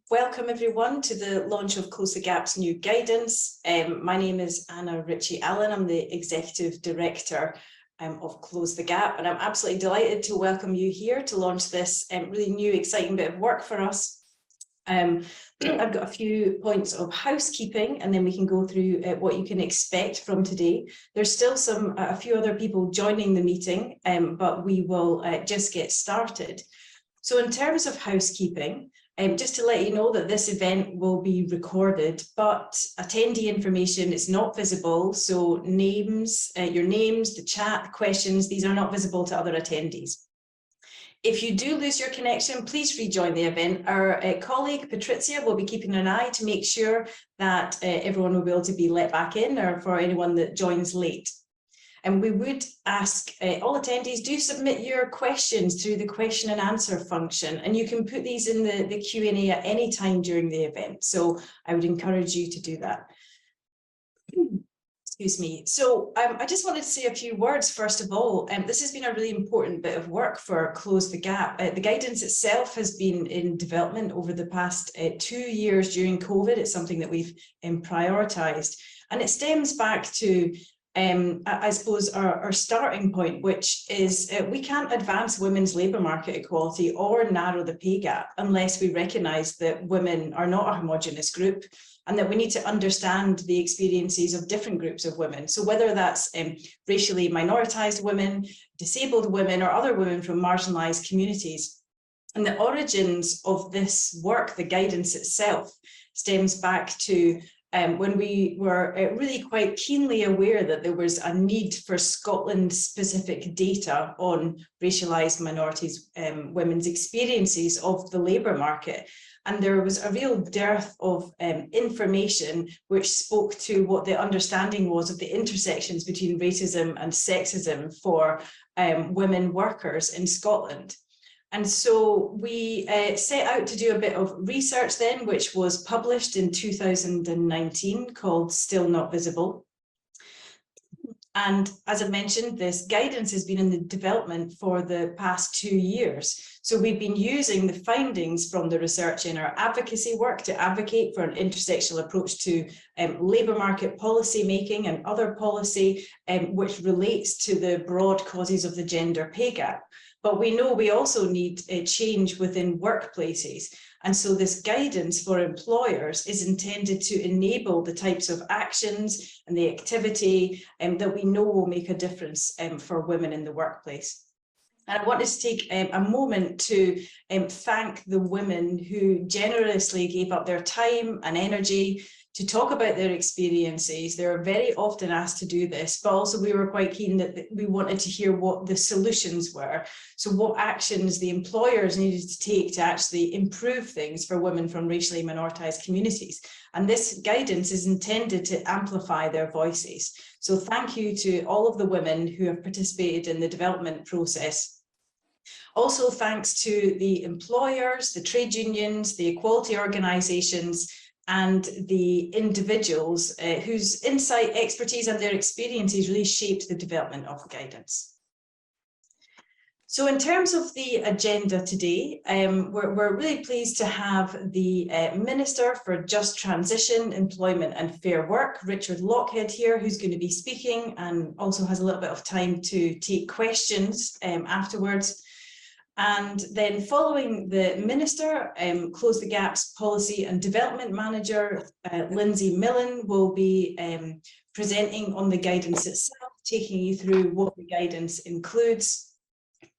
Welcome everyone to the launch of Close the Gap's new guidance. My name is Anna Ritchie-Allen. I'm the Executive Director of Close the Gap, and I'm absolutely delighted to welcome you here to launch this really new, exciting bit of work for us. I've got a few points of housekeeping, and then we can go through what you can expect from today. There's still a few other people joining the meeting, but we will just get started. So in terms of housekeeping, just to let you know that this event will be recorded, but attendee information is not visible. So names, your names, the chat, the questions, these are not visible to other attendees. If you do lose your connection, please rejoin the event. Our colleague Patricia will be keeping an eye to make sure that everyone will be able to be let back in, or for anyone that joins late. And we would ask all attendees, do submit your questions through the question and answer function, and you can put these in the Q&A at any time during the event. So I would encourage you to do that. Excuse me. So I just wanted to say a few words first of all. This has been a really important bit of work for Close the Gap. The guidance itself has been in development over the past 2 years during COVID. It's something that we've prioritised, and it stems back to I suppose our starting point, which is we can't advance women's labour market equality or narrow the pay gap unless we recognise that women are not a homogenous group, and that we need to understand the experiences of different groups of women. So whether that's racially minoritized women, disabled women, or other women from marginalized communities. And the origins of this work, the guidance itself, stems back to when we were really quite keenly aware that there was a need for Scotland-specific data on racialised minorities, women's experiences of the labour market. And there was a real dearth of information which spoke to what the understanding was of the intersections between racism and sexism for women workers in Scotland. And so we set out to do a bit of research then, which was published in 2019 called Still Not Visible. And as I mentioned, this guidance has been in the development for the past 2 years. So we've been using the findings from the research in our advocacy work to advocate for an intersectional approach to labour market policy making and other policy which relates to the broad causes of the gender pay gap. But we know we also need a change within workplaces. And so this guidance for employers is intended to enable the types of actions and the activity that we know will make a difference for women in the workplace. And I wanted to take a moment to thank the women who generously gave up their time and energy to talk about their experiences. They're very often asked to do this, but also we were quite keen that we wanted to hear what the solutions were. So what actions the employers needed to take to actually improve things for women from racially minoritized communities. And this guidance is intended to amplify their voices. So thank you to all of the women who have participated in the development process. Also thanks to the employers, the trade unions, the equality organisations, and the individuals whose insight, expertise and their experiences really shaped the development of guidance. So in terms of the agenda today, we're really pleased to have the Minister for Just Transition, Employment and Fair Work, Richard Lockhead here, who's going to be speaking and also has a little bit of time to take questions afterwards. And then following the Minister, Close the Gap's Policy and Development Manager, Lindsay Millen, will be presenting on the guidance itself, taking you through what the guidance includes.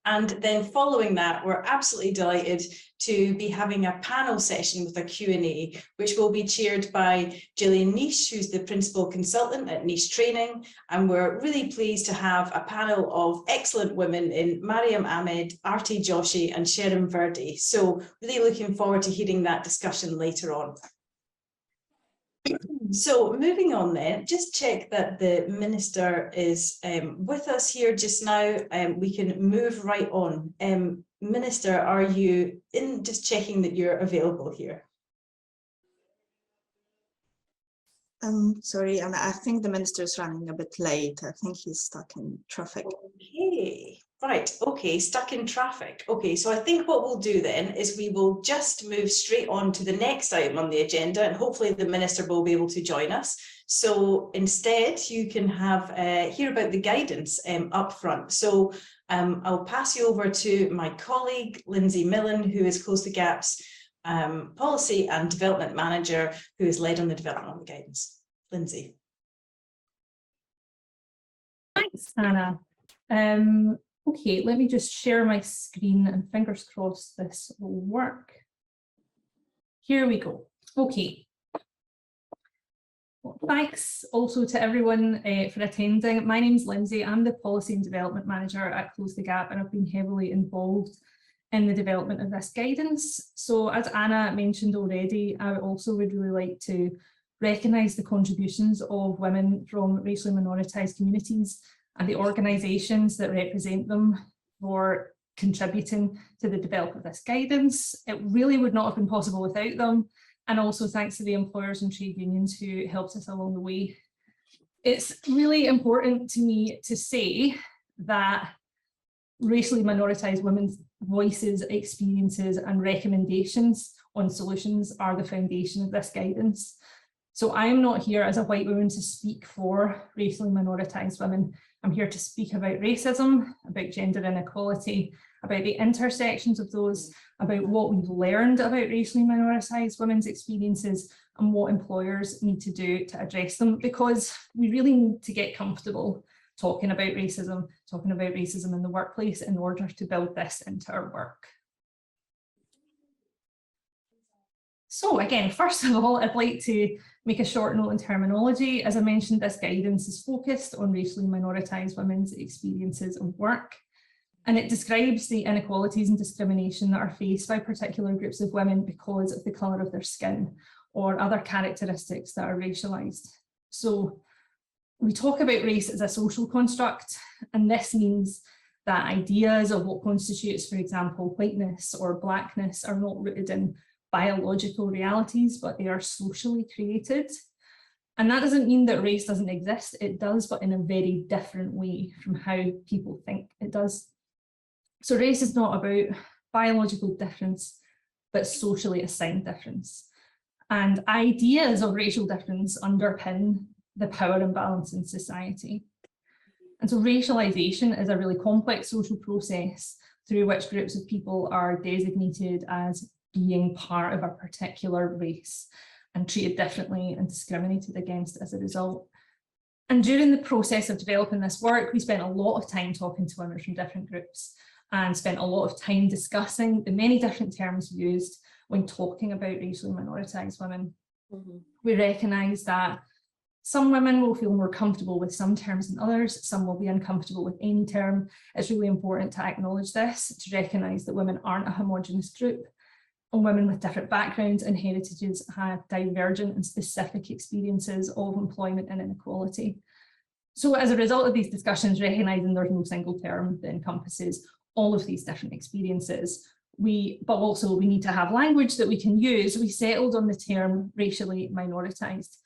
And then following that, we're absolutely delighted to be having a panel session with a Q&A, which will be chaired by Gillian Neish, who's the Principal Consultant at Neish Training. And we're really pleased to have a panel of excellent women in Mariam, Ahmed, Aarti, Joshi and Sharan, Virdee. So really looking forward to hearing that discussion later on. So moving on then, just check that the Minister is with us here just now. We can move right on. Minister, are you in? Just checking that you're available here. Sorry, I think the Minister is running a bit late. I think he's stuck in traffic. Okay, Right, okay, stuck in traffic. Okay, so I think what we'll do then is we will just move straight on to the next item on the agenda, and hopefully the Minister will be able to join us. So instead, you can have hear about the guidance up front. So I'll pass you over to my colleague, Lindsay Millen, who is Close the Gap's Policy and Development Manager, who has led on the development of the guidance. Lindsay. Thanks, Anna. Okay, let me just share my screen and fingers crossed this will work. Here we go. Okay. Well, thanks also to everyone for attending. My name's Lindsay. I'm the Policy and Development Manager at Close the Gap, and I've been heavily involved in the development of this guidance. So as Anna mentioned already, I also would really like to recognise the contributions of women from racially minoritised communities and the organisations that represent them for contributing to the development of this guidance. It really would not have been possible without them, and also thanks to the employers and trade unions who helped us along the way. It's really important to me to say that racially minoritised women's voices, experiences and recommendations on solutions are the foundation of this guidance. So I am not here as a white woman to speak for racially minoritised women. I'm here to speak about racism, about gender inequality, about the intersections of those, about what we've learned about racially minoritised women's experiences and what employers need to do to address them, because we really need to get comfortable talking about racism in the workplace in order to build this into our work. So again, first of all, I'd like to make a short note on terminology. As I mentioned, this guidance is focused on racially minoritised women's experiences of work, and it describes the inequalities and discrimination that are faced by particular groups of women because of the colour of their skin or other characteristics that are racialised. So we talk about race as a social construct, and this means that ideas of what constitutes, for example, whiteness or blackness are not rooted in biological realities, but they are socially created. And that doesn't mean that race doesn't exist. It does, but in a very different way from how people think it does. So race is not about biological difference, but socially assigned difference. And ideas of racial difference underpin the power imbalance in society. And so racialization is a really complex social process through which groups of people are designated as being part of a particular race and treated differently and discriminated against as a result. And during the process of developing this work, we spent a lot of time talking to women from different groups and spent a lot of time discussing the many different terms used when talking about racially minoritised women. We recognise that some women will feel more comfortable with some terms than others, some will be uncomfortable with any term. It's really important to acknowledge this, to recognise that women aren't a homogenous group, and women with different backgrounds and heritages have divergent and specific experiences of employment and inequality. So as a result of these discussions, recognising there's no single term that encompasses all of these different experiences, but also we need to have language that we can use. We settled on the term racially minoritised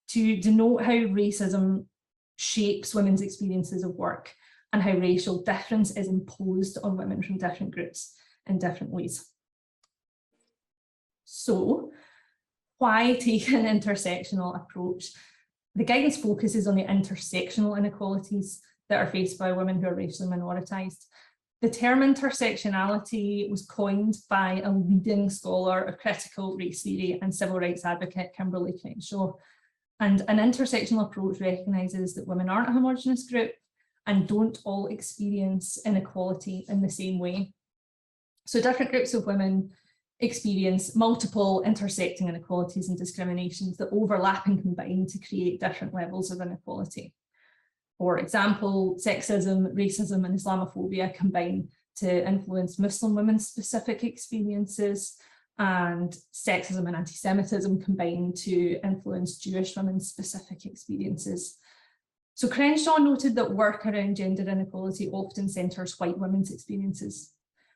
to denote how racism shapes women's experiences of work and how racial difference is imposed on women from different groups in different ways. So why take an intersectional approach? The guidance focuses on the intersectional inequalities that are faced by women who are racially minoritised. The term intersectionality was coined by a leading scholar of critical race theory and civil rights advocate, Kimberly Crenshaw. And an intersectional approach recognises that women aren't a homogenous group and don't all experience inequality in the same way. So different groups of women experience multiple intersecting inequalities and discriminations that overlap and combine to create different levels of inequality. For example, sexism, racism and Islamophobia combine to influence Muslim women's specific experiences, and sexism and anti-Semitism combine to influence Jewish women's specific experiences. So Crenshaw noted that work around gender inequality often centres white women's experiences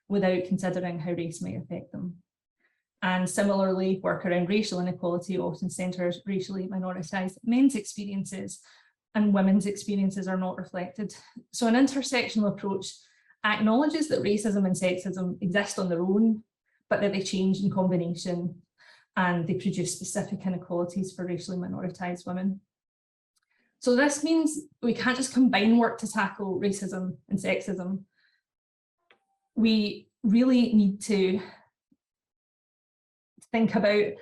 without considering how race might affect them. And similarly, work around racial inequality often centres racially minoritised men's experiences, and women's experiences are not reflected. So an intersectional approach acknowledges that racism and sexism exist on their own, but that they change in combination and they produce specific inequalities for racially minoritized women. So this means we can't just combine work to tackle racism and sexism. We really need to think about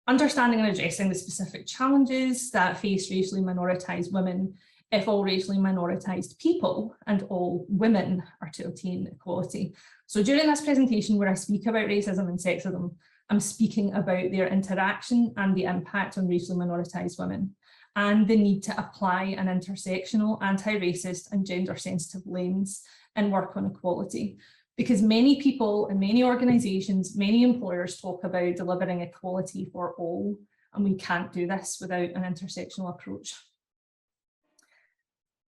understanding and addressing the specific challenges that face racially minoritized women if all racially minoritized people and all women are to attain equality. So during this presentation where I speak about racism and sexism, I'm speaking about their interaction and the impact on racially minoritized women, and the need to apply an intersectional, anti-racist and gender-sensitive lens and work on equality. Because many people and many organisations, many employers talk about delivering equality for all, and we can't do this without an intersectional approach.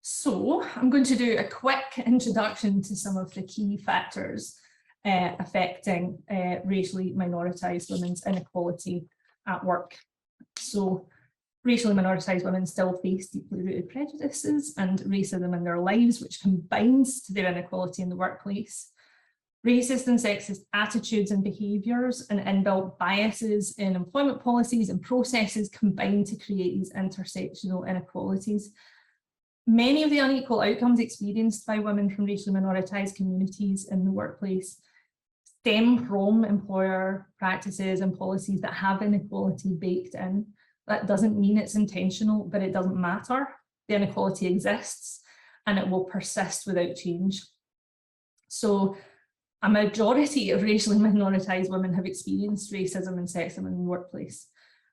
So I'm going to do a quick introduction to some of the key factors affecting racially minoritized women's inequality at work. So racially minoritized women still face deeply rooted prejudices and racism in their lives, which combines to their inequality in the workplace. Racist and sexist attitudes and behaviours and inbuilt biases in employment policies and processes combine to create these intersectional inequalities. Many of the unequal outcomes experienced by women from racially minoritized communities in the workplace stem from employer practices and policies that have inequality baked in. That doesn't mean it's intentional, but it doesn't matter. The inequality exists and it will persist without change. So a majority of racially minoritized women have experienced racism and sexism in the workplace.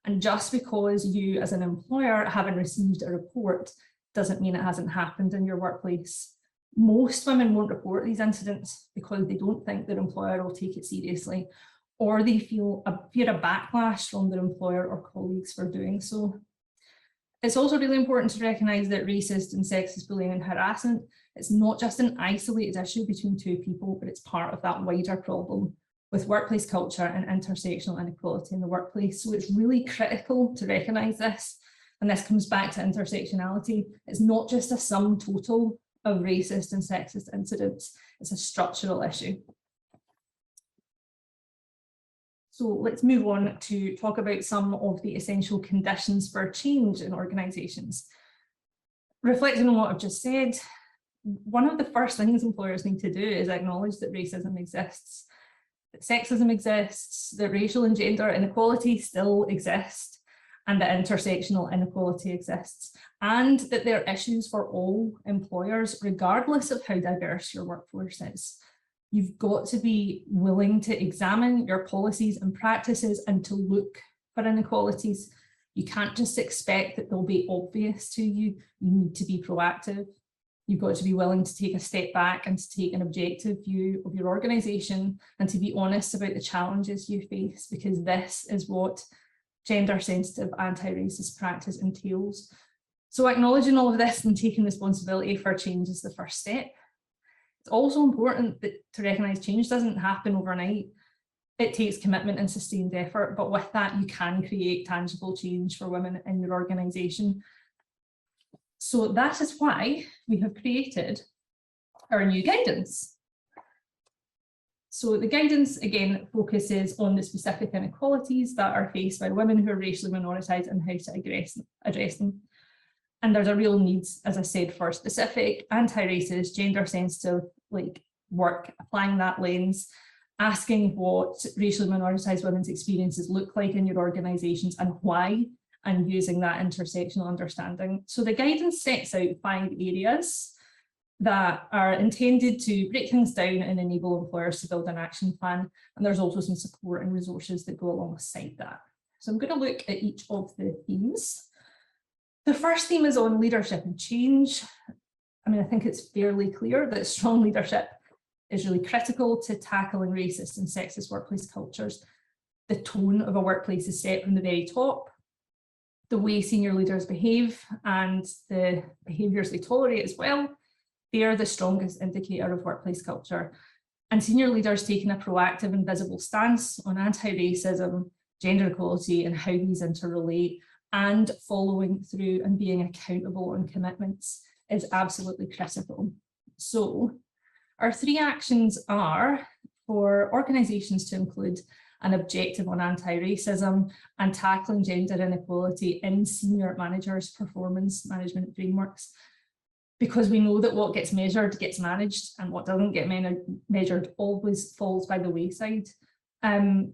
And just because you as an employer haven't received a report doesn't mean it hasn't happened in your workplace. Most women won't report these incidents because they don't think their employer will take it seriously, or they fear a backlash from their employer or colleagues for doing so. It's also really important to recognise that racist and sexist bullying and harassment, it's not just an isolated issue between two people, but it's part of that wider problem with workplace culture and intersectional inequality in the workplace. So it's really critical to recognise this. And this comes back to intersectionality. It's not just a sum total of racist and sexist incidents, it's a structural issue. So let's move on to talk about some of the essential conditions for change in organisations. Reflecting on what I've just said, one of the first things employers need to do is acknowledge that racism exists, that sexism exists, that racial and gender inequality still exist, and that intersectional inequality exists, and that they're issues for all employers, regardless of how diverse your workforce is. You've got to be willing to examine your policies and practices and to look for inequalities. You can't just expect that they'll be obvious to you. You need to be proactive. You've got to be willing to take a step back and to take an objective view of your organisation and to be honest about the challenges you face, because this is what gender-sensitive anti-racist practice entails. So acknowledging all of this and taking responsibility for change is the first step. It's also important to recognise change doesn't happen overnight. It takes commitment and sustained effort, but with that you can create tangible change for women in your organisation. So that is why we have created our new guidance. So the guidance, again, focuses on the specific inequalities that are faced by women who are racially minoritized and how to address them. And there's a real need, as I said, for specific, anti-racist, gender-sensitive work, applying that lens, asking what racially minoritized women's experiences look like in your organisations and why, and using that intersectional understanding. So the guidance sets out 5 areas that are intended to break things down and enable employers to build an action plan. And there's also some support and resources that go alongside that. So I'm going to look at each of the themes. The first theme is on leadership and change. I mean, I think it's fairly clear that strong leadership is really critical to tackling racist and sexist workplace cultures. The tone of a workplace is set from the very top. The way senior leaders behave and the behaviours they tolerate as well, they are the strongest indicator of workplace culture. And senior leaders taking a proactive and visible stance on anti-racism, gender equality and how these interrelate, and following through and being accountable on commitments is absolutely critical. So Our 3 actions are for organisations to include an objective on anti-racism and tackling gender inequality in senior managers' performance management frameworks, because we know that what gets measured gets managed and what doesn't get measured always falls by the wayside.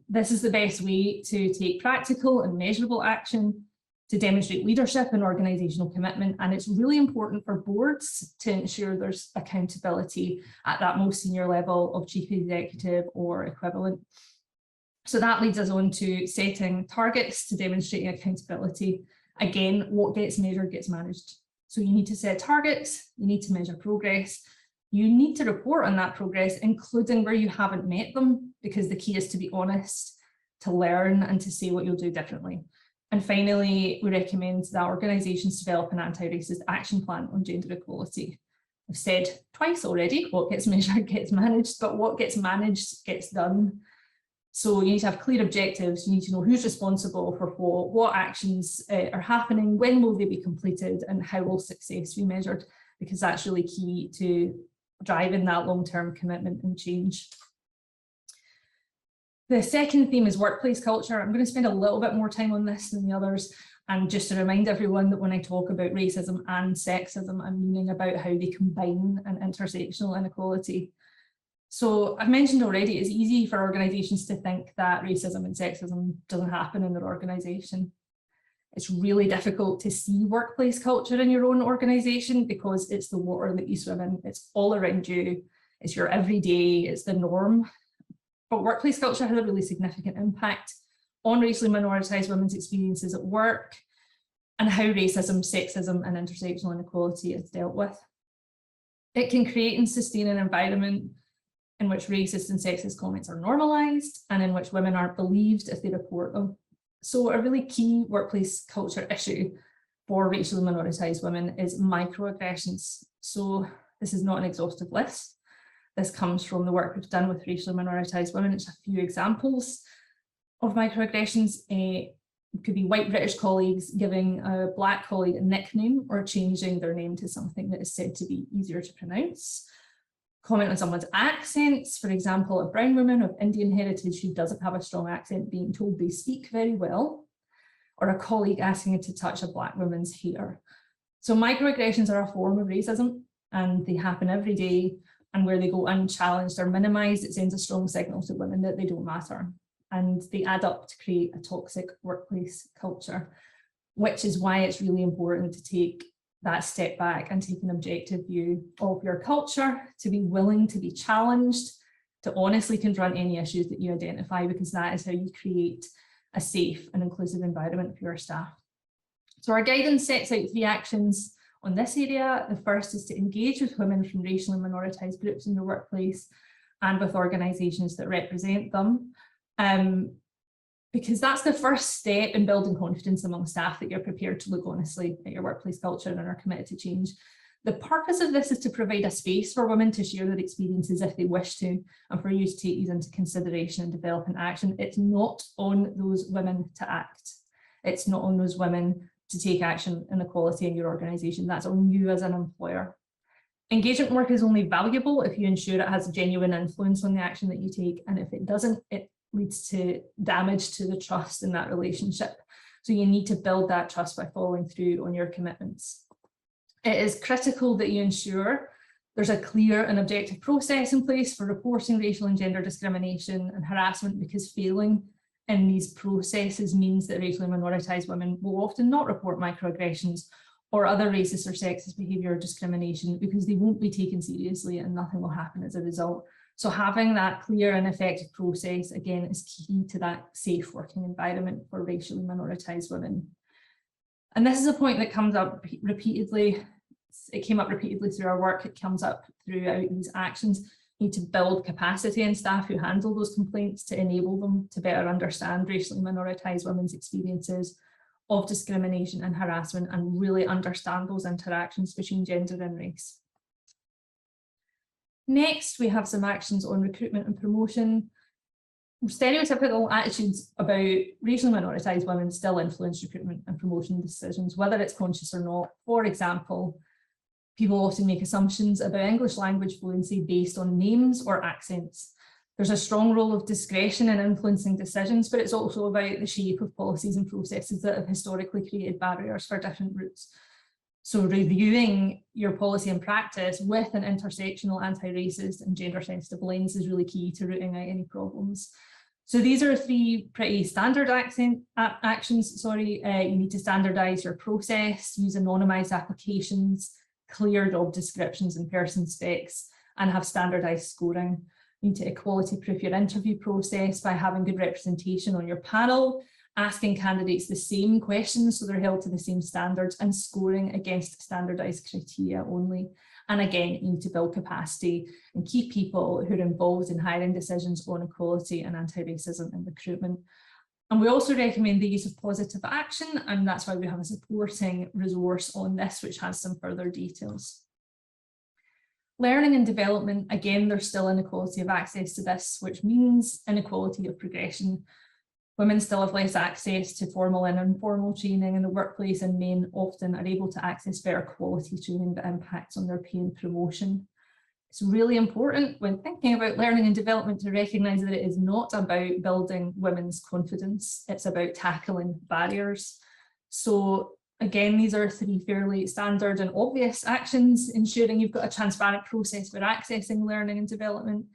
This is the best way to take practical and measurable action to demonstrate leadership and organisational commitment, and it's really important for boards to ensure there's accountability at that most senior level of chief executive or equivalent. So that leads us on to setting targets to demonstrating accountability. Again, what gets measured gets managed. So you need to set targets, you need to measure progress, you need to report on that progress, including where you haven't met them, because the key is to be honest, to learn and to say what you'll do differently. And finally, we recommend that organisations develop an anti-racist action plan on gender equality. I've said twice already, what gets measured gets managed, but what gets managed gets done. So you need to have clear objectives, you need to know who's responsible for what actions are happening, when will they be completed, and how will success be measured, because that's really key to driving that long-term commitment and change. The second theme is workplace culture. I'm going to spend a little bit more time on this than the others. And just to remind everyone that when I talk about racism and sexism, I'm meaning about how they combine an intersectional inequality. So I've mentioned already, it's easy for organisations to think that racism and sexism doesn't happen in their organisation. It's really difficult to see workplace culture in your own organisation because it's the water that you swim in. It's all around you. It's your everyday, it's the norm. But workplace culture has a really significant impact on racially minoritised women's experiences at work and how racism, sexism and intersectional inequality is dealt with. It can create and sustain an environment in which racist and sexist comments are normalised and in which women aren't believed if they report them. So a really key workplace culture issue for racially minoritised women is microaggressions. So this is not an exhaustive list. This comes from the work we've done with racially minoritised women. It's a few examples of microaggressions. It could be white British colleagues giving a black colleague a nickname or changing their name to something that is said to be easier to pronounce. Comment on someone's accents, for example, a brown woman of Indian heritage who doesn't have a strong accent being told they speak very well, or a colleague asking her to touch a black woman's hair. So microaggressions are a form of racism and they happen every day, and where they go unchallenged or minimised, it sends a strong signal to women that they don't matter. And they add up to create a toxic workplace culture, which is why it's really important to take that step back and take an objective view of your culture, to be willing to be challenged, to honestly confront any issues that you identify, because that is how you create a safe and inclusive environment for your staff. So our guidance sets out 3 actions on this area. The first is to engage with women from racially minoritised groups in your workplace and with organisations that represent them, because that's the first step in building confidence among staff that you're prepared to look honestly at your workplace culture and are committed to change. The purpose of this is to provide a space for women to share their experiences if they wish to, and for you to take these into consideration and develop an action. It's not on those women to act. It's not on those women to take action in equality in your organisation. That's on you as an employer. Engagement work is only valuable if you ensure it has a genuine influence on the action that you take, and if it doesn't, it leads to damage to the trust in that relationship. So you need to build that trust by following through on your commitments. It is critical that you ensure there's a clear and objective process in place for reporting racial and gender discrimination and harassment, because failing in these processes means that racially minoritised women will often not report microaggressions or other racist or sexist behaviour or discrimination, because they won't be taken seriously and nothing will happen as a result. So having that clear and effective process, again, is key to that safe working environment for racially minoritised women. And this is a point that comes up repeatedly. It came up repeatedly through our work. It comes up throughout these actions. You need to build capacity in staff who handle those complaints to enable them to better understand racially minoritised women's experiences of discrimination and harassment, and really understand those interactions between gender and race. Next, we have some actions on recruitment and promotion. Stereotypical attitudes about racially minoritised women still influence recruitment and promotion decisions, whether it's conscious or not. For example, People often make assumptions about English language fluency based on names or accents. There's a strong role of discretion in influencing decisions, but it's also about the shape of policies and processes that have historically created barriers for different routes. So reviewing your policy and practice with an intersectional, anti-racist and gender-sensitive lens is really key to rooting out any problems. So these are three pretty standard actions. You need to standardise your process, use anonymised applications, clear job descriptions and person specs, and have standardised scoring. You need to equality proof your interview process by having good representation on your panel, asking candidates the same questions so they're held to the same standards, and scoring against standardised criteria only. And again, you need to build capacity and keep people who are involved in hiring decisions on equality and anti-racism in recruitment. And we also recommend the use of positive action, and that's why we have a supporting resource on this, which has some further details. Learning and development, again, there's still inequality of access to this, which means inequality of progression. Women still have less access to formal and informal training in the workplace, and men often are able to access better quality training that impacts on their pay and promotion. It's really important when thinking about learning and development to recognise that it is not about building women's confidence, it's about tackling barriers. So again, these are three fairly standard and obvious actions. Ensuring you've got a transparent process for accessing learning and development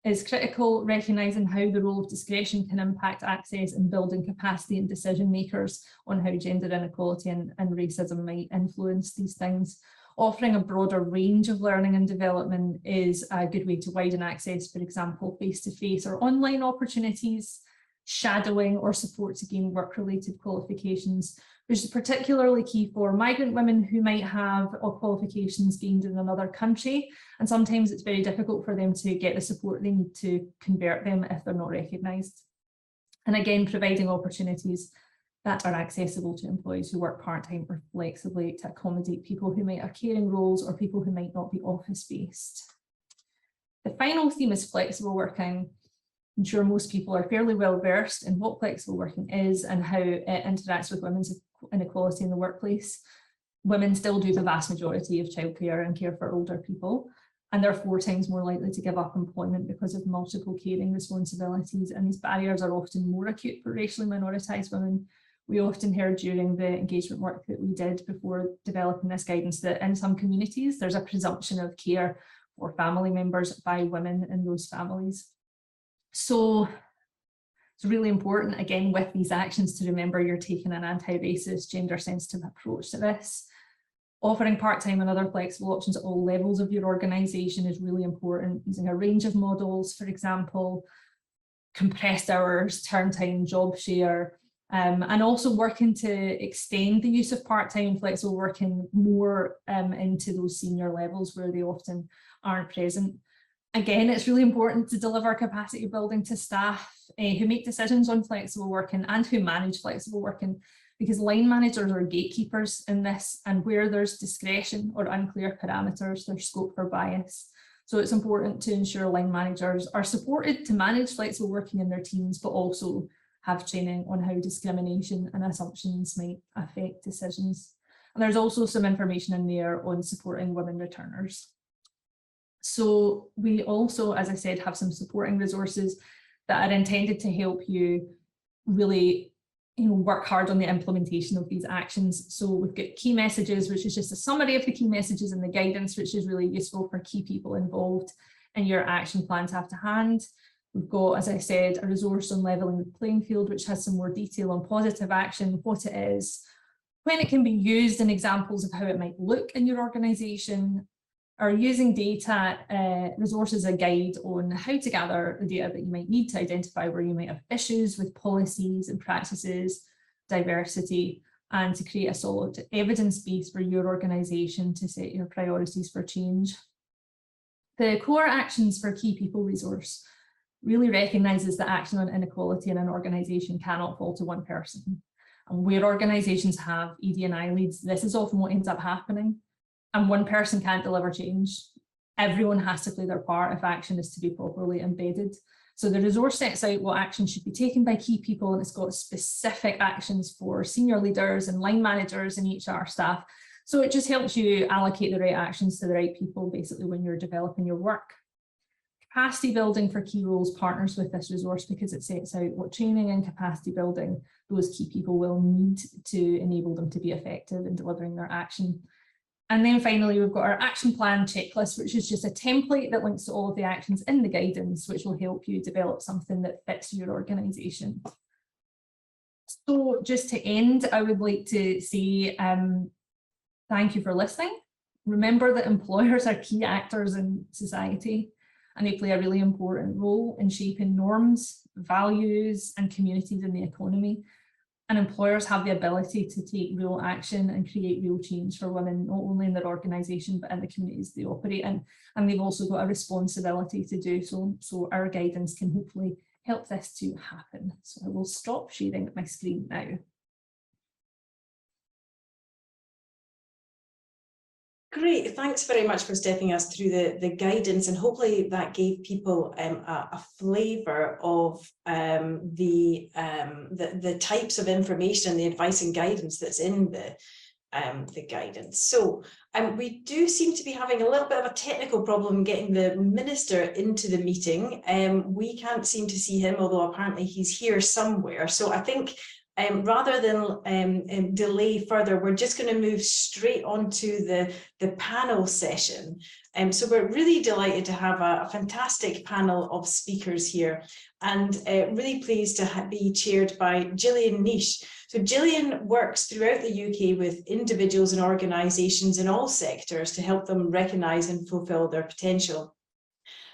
is critical. Recognising how the role of discretion can impact access, and building capacity in decision makers on how gender inequality and racism might influence these things. Offering a broader range of learning and development is a good way to widen access, for example, face-to-face or online opportunities, shadowing or support to gain work-related qualifications, which is particularly key for migrant women who might have qualifications gained in another country, and sometimes it's very difficult for them to get the support they need to convert them if they're not recognised. And again, providing opportunities that are accessible to employees who work part-time or flexibly to accommodate people who might have caring roles or people who might not be office-based. The final theme is flexible working. I'm sure most people are fairly well versed in what flexible working is and how it interacts with women's inequality in the workplace. Women still do the vast majority of childcare and care for older people, and they're 4 times more likely to give up employment because of multiple caring responsibilities, and these barriers are often more acute for racially minoritised women. We often heard during the engagement work that we did before developing this guidance that in some communities there's a presumption of care for family members by women in those families. So it's really important, again, with these actions to remember you're taking an anti-racist, gender-sensitive approach to this. Offering part-time and other flexible options at all levels of your organisation is really important, using a range of models, for example, compressed hours, term time, job share, and also working to extend the use of part-time and flexible working more into those senior levels where they often aren't present. Again, it's really important to deliver capacity building to staff who make decisions on flexible working and who manage flexible working, because line managers are gatekeepers in this, and where there's discretion or unclear parameters, there's scope for bias. So it's important to ensure line managers are supported to manage flexible working in their teams, but also have training on how discrimination and assumptions might affect decisions. And there's also some information in there on supporting women returners. So we also, as I said, have some supporting resources that are intended to help you really work hard on the implementation of these actions. So we've got key messages, which is just a summary of the key messages in the guidance, which is really useful for key people involved in your action plan to have to hand. We've got, as I said, a resource on levelling the playing field, which has some more detail on positive action, what it is, when it can be used, and examples of how it might look in your organisation. Our using data resources a guide on how to gather the data that you might need to identify where you might have issues with policies and practices, diversity, and to create a solid evidence base for your organisation to set your priorities for change. The core actions for key people resource really recognises that action on inequality in an organisation cannot fall to one person. And where organisations have ED&I leads, this is often what ends up happening. And one person can't deliver change. Everyone has to play their part if action is to be properly embedded. So the resource sets out what action should be taken by key people, and it's got specific actions for senior leaders and line managers and HR staff. So it just helps you allocate the right actions to the right people, basically, when you're developing your work. Capacity building for key roles partners with this resource because it sets out what training and capacity building those key people will need to enable them to be effective in delivering their action. And then finally, we've got our action plan checklist, which is just a template that links to all of the actions in the guidance, which will help you develop something that fits your organisation. So just to end, I would like to say thank you for listening. Remember that employers are key actors in society, and they play a really important role in shaping norms, values, and communities in the economy. And employers have the ability to take real action and create real change for women, not only in their organisation, but in the communities they operate in. And they've also got a responsibility to do so. So our guidance can hopefully help this to happen. So I will stop sharing my screen now. Great, thanks very much for stepping us through the guidance, and hopefully that gave people a flavour of the types of information, the advice and guidance that's in the guidance. So we do seem to be having a little bit of a technical problem getting the minister into the meeting. We can't seem to see him, although apparently he's here somewhere. So I think rather than delay further, we're just going to move straight on to the panel session. So we're really delighted to have a fantastic panel of speakers here, and really pleased to be chaired by Gillian Neish. So Gillian works throughout the UK with individuals and organisations in all sectors to help them recognise and fulfil their potential.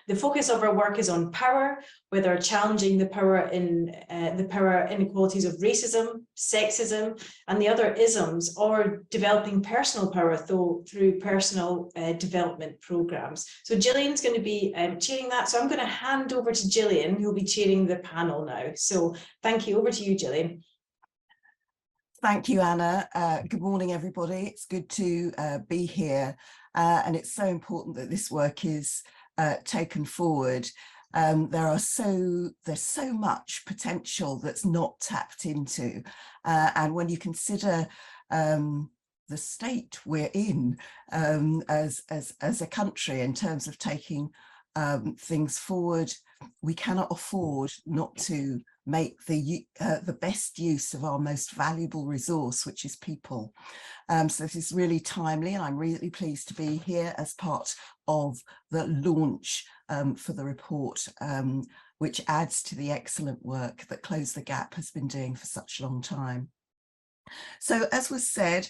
The focus of our work is on power, whether challenging the power inequalities of racism, sexism, and the other isms, or developing personal power through personal development programs. So Gillian's going to be chairing that. So I'm going to hand over to Gillian, who will be chairing the panel now. So thank you. Over to you, Gillian. Thank you, Anna. Good morning, everybody. It's good to be here. And it's so important that this work is taken forward. There's so much potential that's not tapped into, and when you consider the state we're in as a country in terms of taking things forward, we cannot afford not to make the best use of our most valuable resource, which is people. So this is really timely, and I'm really pleased to be here as part of the launch for the report, which adds to the excellent work that Close the Gap has been doing for such a long time. So as was said,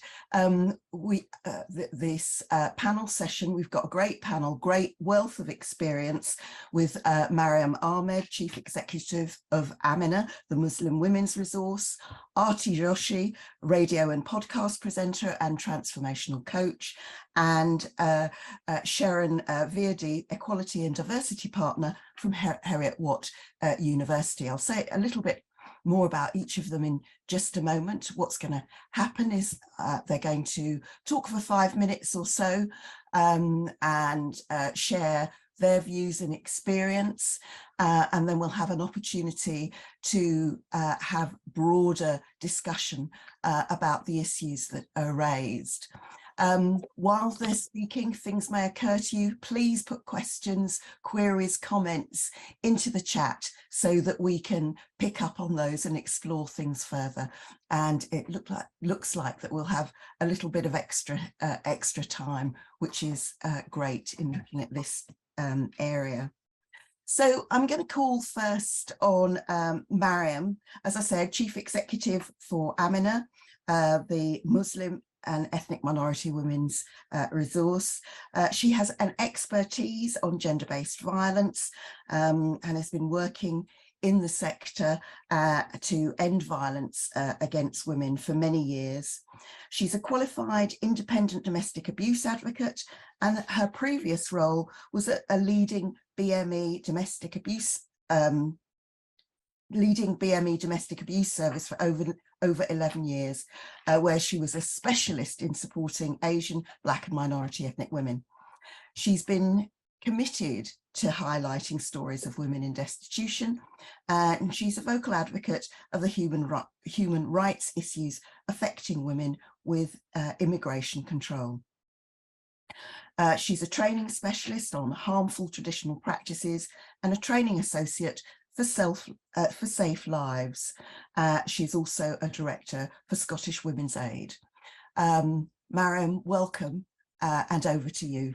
this panel session, we've got a great panel, great wealth of experience with Mariam Ahmed, Chief Executive of Amina, the Muslim Women's Resource, Aarti Joshi, radio and podcast presenter and transformational coach, and Sharan, Virdee, Equality and Diversity Partner from Heriot-Watt University. I'll say a little bit more about each of them in just a moment. What's going to happen is they're going to talk for 5 minutes or so and share their views and experience, and then we'll have an opportunity to have broader discussion about the issues that are raised. While they're speaking, things may occur to you. Please put questions, queries, comments into the chat so that we can pick up on those and explore things further. And it looks like that we'll have a little bit of extra time, which is great in looking at this area. So I'm going to call first on Mariam, as I said, Chief Executive for Amina, the Muslim and ethnic minority women's resource. She has an expertise on gender-based violence and has been working in the sector to end violence against women for many years. She's a qualified independent domestic abuse advocate, and her previous role was at a leading BME domestic abuse service for over 11 years, where she was a specialist in supporting Asian, Black and minority ethnic women. She's been committed to highlighting stories of women in destitution. And she's a vocal advocate of the human rights issues affecting women with immigration control. She's a training specialist on harmful traditional practices and a training associate for Safe Lives. She's also a director for Scottish Women's Aid. Mariam, welcome, and over to you.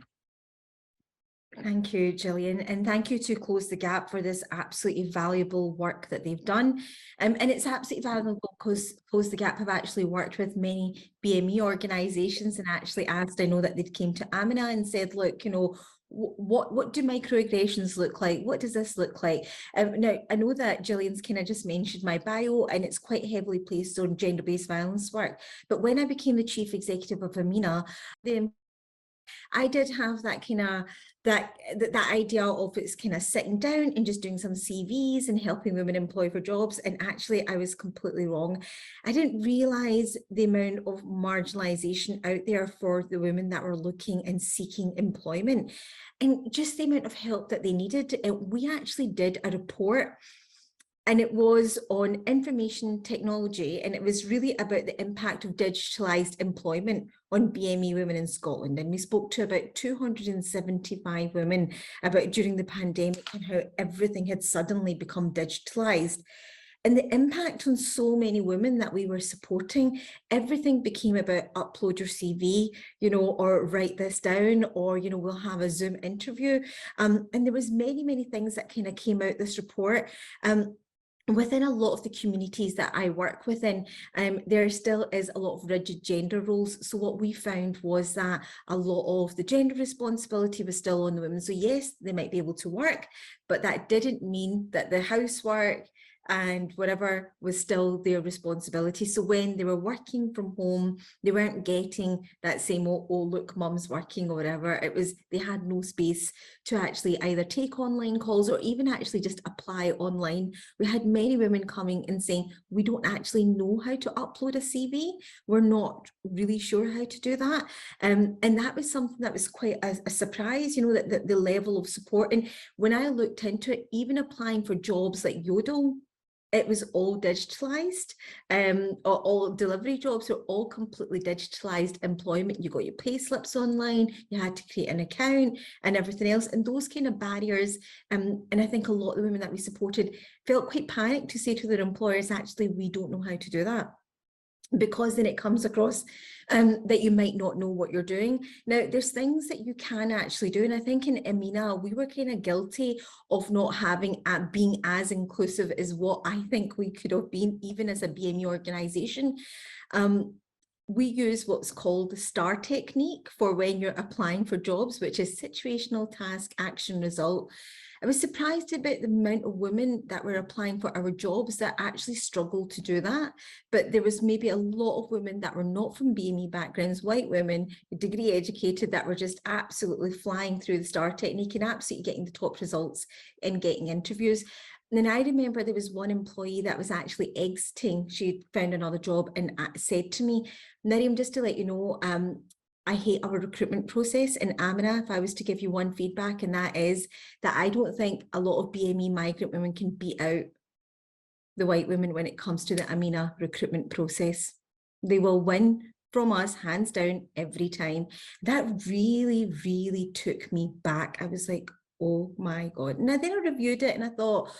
Thank you, Gillian, and thank you to Close the Gap for this absolutely valuable work that they've done. And it's absolutely valuable because Close the Gap have actually worked with many BME organisations and actually asked, I know that they came to Amina and said, look, you know, what do microaggressions look like? What does this look like? Now, I know that Gillian's kind of just mentioned my bio and it's quite heavily placed on gender-based violence work. But when I became the chief executive of Amina, I did have that kind of that idea of it's kind of sitting down and just doing some CVs and helping women apply for jobs. And actually, I was completely wrong. I didn't realize the amount of marginalization out there for the women that were looking and seeking employment, and just the amount of help that they needed. We actually did a report, and it was on information technology, and it was really about the impact of digitalised employment on BME women in Scotland. And we spoke to about 275 women about during the pandemic and how everything had suddenly become digitalised. And the impact on so many women that we were supporting, everything became about upload your CV, you know, or write this down, or, you know, we'll have a Zoom interview. And there was many things that kind of came out this report. Within a lot of the communities that I work within, there still is a lot of rigid gender roles. So what we found was that a lot of the gender responsibility was still on the women. So yes, they might be able to work, but that didn't mean that the housework and whatever was still their responsibility. So when they were working from home, they weren't getting that same, oh look, mum's working or whatever. It was, they had no space to actually either take online calls or even actually just apply online. We had many women coming and saying, we don't actually know how to upload a CV. We're not really sure how to do that. And that was something that was quite a surprise, you know, that the level of support. And when I looked into it, even applying for jobs like Yodel, it was all digitalized. All delivery jobs are all completely digitalized employment. You got your pay slips online, you had to create an account and everything else. And those kind of barriers, and I think a lot of the women that we supported felt quite panicked to say to their employers, actually, we don't know how to do that. Because then it comes across that you might not know what you're doing. Now, there's things that you can actually do. And I think in Amina, we were kind of guilty of not having being as inclusive as what I think we could have been, even as a BME organization. We use what's called the STAR technique for when you're applying for jobs, which is situational, task, action, result. I was surprised about the amount of women that were applying for our jobs that actually struggled to do that. But there was maybe a lot of women that were not from BME backgrounds, white women, degree educated, that were just absolutely flying through the STAR technique and absolutely getting the top results and getting interviews. And then I remember there was one employee that was actually exiting. She found another job and said to me, Mariam, just to let you know, I hate our recruitment process. And Amina, if I was to give you one feedback, and that is that I don't think a lot of BME migrant women can beat out the white women when it comes to the Amina recruitment process. They will win from us hands down every time. That really took me back. I was like, oh my God. Now then I reviewed it and I thought,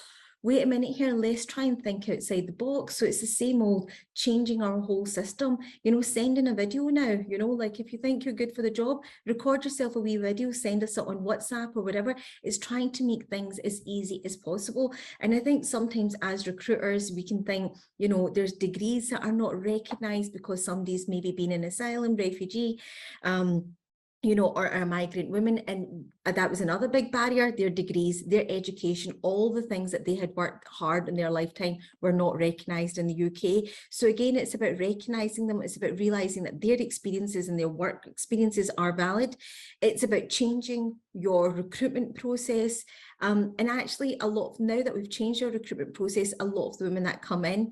wait a minute here, let's try and think outside the box. So it's the same old changing our whole system, you know, sending a video now, you know, like if you think you're good for the job, record yourself a wee video, send us it on WhatsApp or whatever. It's trying to make things as easy as possible. And I think sometimes as recruiters, we can think, you know, there's degrees that are not recognized because somebody's maybe been an asylum, refugee, you know, or migrant women. And that was another big barrier. Their degrees, their education, all the things that they had worked hard in their lifetime were not recognised in the UK. So again, it's about recognising them. It's about realising that their experiences and their work experiences are valid. It's about changing your recruitment process. And actually a lot, now that we've changed our recruitment process, a lot of the women that come in,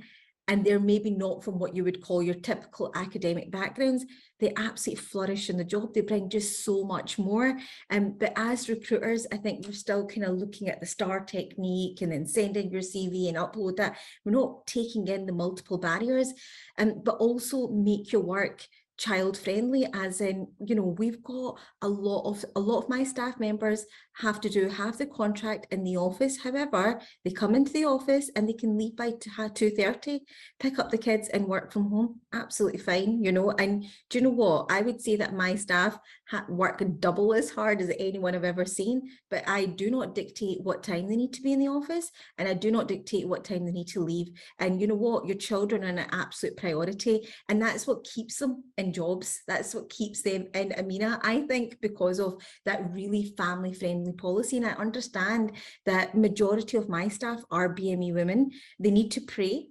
and they're maybe not from what you would call your typical academic backgrounds, they absolutely flourish in the job. They bring just so much more. But as recruiters, I think we're still kind of looking at the STAR technique and then sending your CV and upload that. We're not taking in the multiple barriers, but also make your work child friendly, as in, you know, we've got a lot of my staff members have the contract in the office. However, they come into the office and they can leave by 2:30, pick up the kids and work from home. Absolutely fine, you know. And do you know what? I would say that my staff work double as hard as anyone I've ever seen, but I do not dictate what time they need to be in the office, and I do not dictate what time they need to leave. And you know what? Your children are an absolute priority, and that's what keeps them in jobs. That's what keeps them in Amina, I think, because of that really family friendly policy. And I understand that majority of my staff are BME women. They need to pray,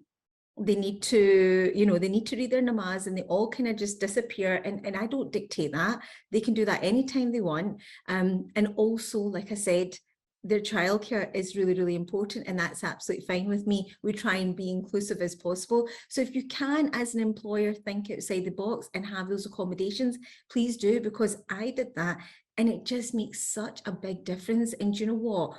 they need to, you know, they need to read their namaz, and they all kind of just disappear. And I don't dictate that. They can do that anytime they want. And also, like I said, their childcare is really, really important, and that's absolutely fine with me. We try and be inclusive as possible. So if you can, as an employer, think outside the box and have those accommodations, please do, because I did that and it just makes such a big difference. And you know what?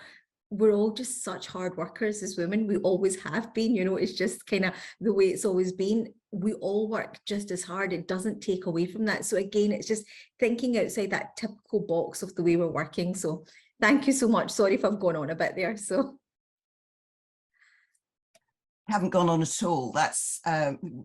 We're all just such hard workers as women. We always have been, you know, it's just kind of the way it's always been. We all work just as hard. It doesn't take away from that. So again, it's just thinking outside that typical box of the way we're working. So thank you so much. Sorry if I've gone on a bit there. So haven't gone on at all. That's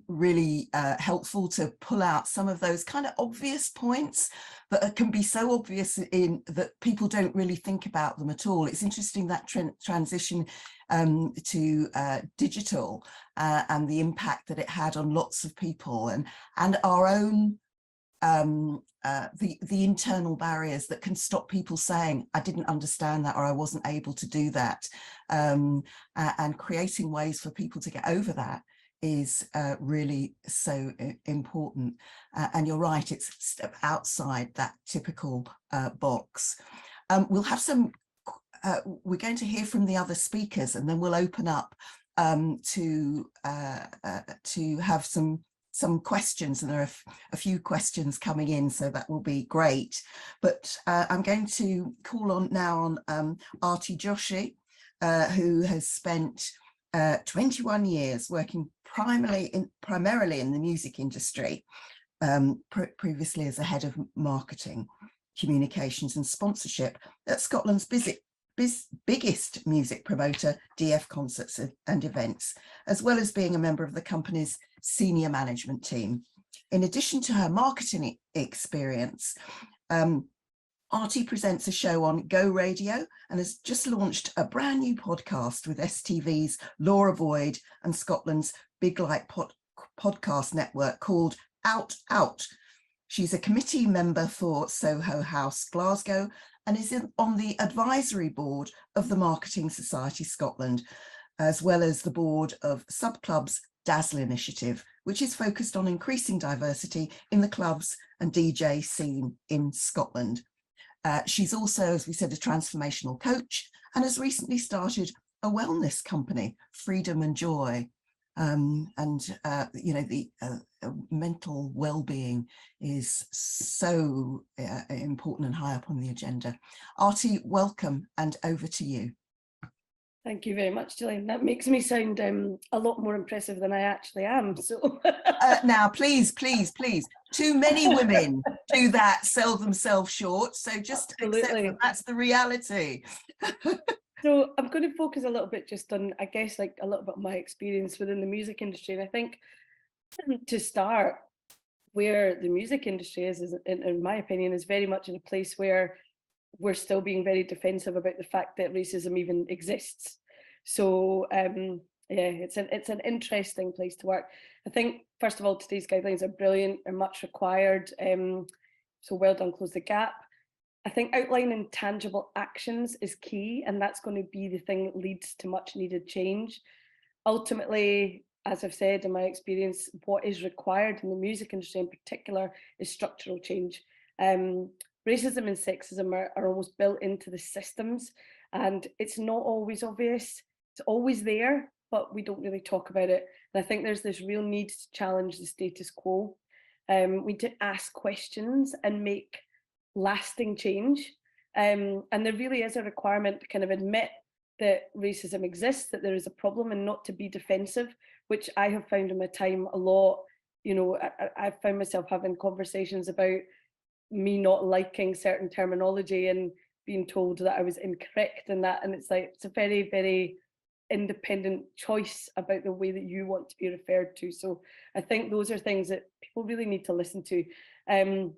really helpful to pull out some of those kind of obvious points that can be so obvious in that people don't really think about them at all. It's interesting that transition to digital and the impact that it had on lots of people, and our own the internal barriers that can stop people saying, I didn't understand that, or I wasn't able to do that, and creating ways for people to get over that is really so important. And you're right, it's a step outside that typical box. We'll have some, we're going to hear from the other speakers, and then we'll open up to have some questions, and there are a few questions coming in, so that will be great. But I'm going to call on now on Aarti Joshi, who has spent 21 years working primarily in the music industry, previously as a head of marketing, communications and sponsorship at Scotland's biggest music promoter, DF Concerts and Events, as well as being a member of the company's senior management team. In addition to her marketing experience, Aarti presents a show on Go Radio and has just launched a brand new podcast with STV's Laura Boyd and Scotland's Big Light podcast network called Out Out. She's a committee member for Soho House Glasgow and is on the advisory board of the Marketing Society Scotland, as well as the board of Subclub's Dazzle initiative, which is focused on increasing diversity in the clubs and DJ scene in Scotland. She's also, as we said, a transformational coach and has recently started a wellness company, Freedom and Joy. You know, the mental well-being is so important and high up on the agenda. Aarti, welcome, and over to you. Thank you very much, Gillian. That makes me sound a lot more impressive than I actually am. So now, please, too many women do that, sell themselves short. So just accept that that's the reality. So I'm going to focus a little bit just on, I guess, like a little bit of my experience within the music industry. And I think to start, where the music industry is in my opinion, is very much in a place where we're still being very defensive about the fact that racism even exists. So yeah, it's an interesting place to work. I think, first of all, today's guidelines are brilliant, are much required. So well done, Close the Gap. I think outlining tangible actions is key, and that's going to be the thing that leads to much needed change. Ultimately, as I've said, in my experience, what is required in the music industry in particular is structural change. Racism and sexism are almost built into the systems, and it's not always obvious. It's always there, but we don't really talk about it. And I think there's this real need to challenge the status quo. We need to ask questions and make lasting change. And there really is a requirement to kind of admit that racism exists, that there is a problem, and not to be defensive, which I have found in my time a lot. You know, I've found myself having conversations about me not liking certain terminology and being told that I was incorrect in that. And it's like, it's a very, very independent choice about the way that you want to be referred to. So I think those are things that people really need to listen to. The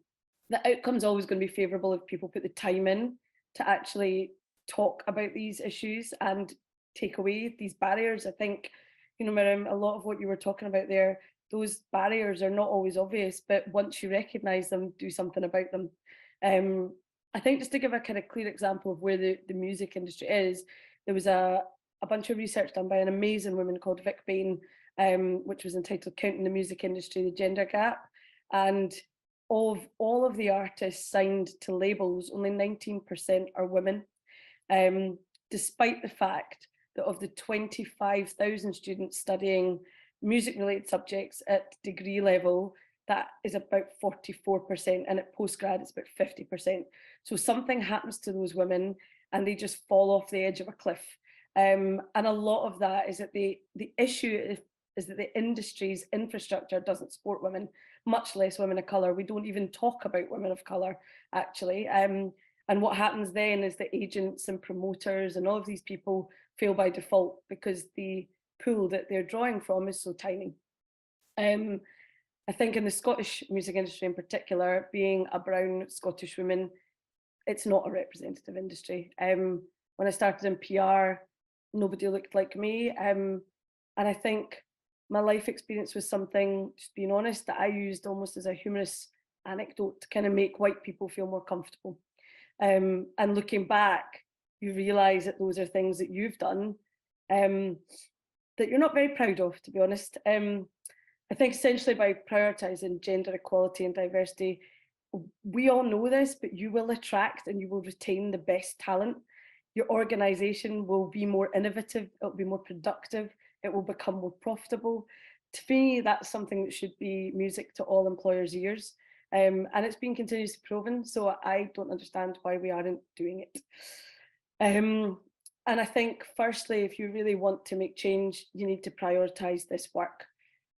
outcome's always going to be favourable if people put the time in to actually talk about these issues and take away these barriers. I think, you know, Mariam, a lot of what you were talking about there, those barriers are not always obvious, but once you recognise them, do something about them. I think just to give a kind of clear example of where the music industry is, there was a bunch of research done by an amazing woman called Vic Bain, which was entitled Counting the Music Industry, the Gender Gap. And of all of the artists signed to labels, only 19% are women, despite the fact that of the 25,000 students studying music-related subjects at degree level, that is about 44%, and at postgrad it's about 50%. So something happens to those women and they just fall off the edge of a cliff. And a lot of that is that the issue is that the industry's infrastructure doesn't support women, much less women of colour. We don't even talk about women of colour, actually. And what happens then is that agents and promoters and all of these people fail by default because the pool that they're drawing from is so tiny. I think in the Scottish music industry in particular, being a brown Scottish woman, it's not a representative industry. When I started in PR, nobody looked like me. And I think my life experience was something, just being honest, that I used almost as a humorous anecdote to kind of make white people feel more comfortable. And looking back, you realise that those are things that you've done that you're not very proud of, to be honest. I think essentially by prioritising gender equality and diversity, we all know this, but you will attract and you will retain the best talent. Your organisation will be more innovative, it will be more productive, it will become more profitable. To me, that's something that should be music to all employers' ears. And it's been continuously proven, so I don't understand why we aren't doing it. And I think, firstly, if you really want to make change, you need to prioritise this work.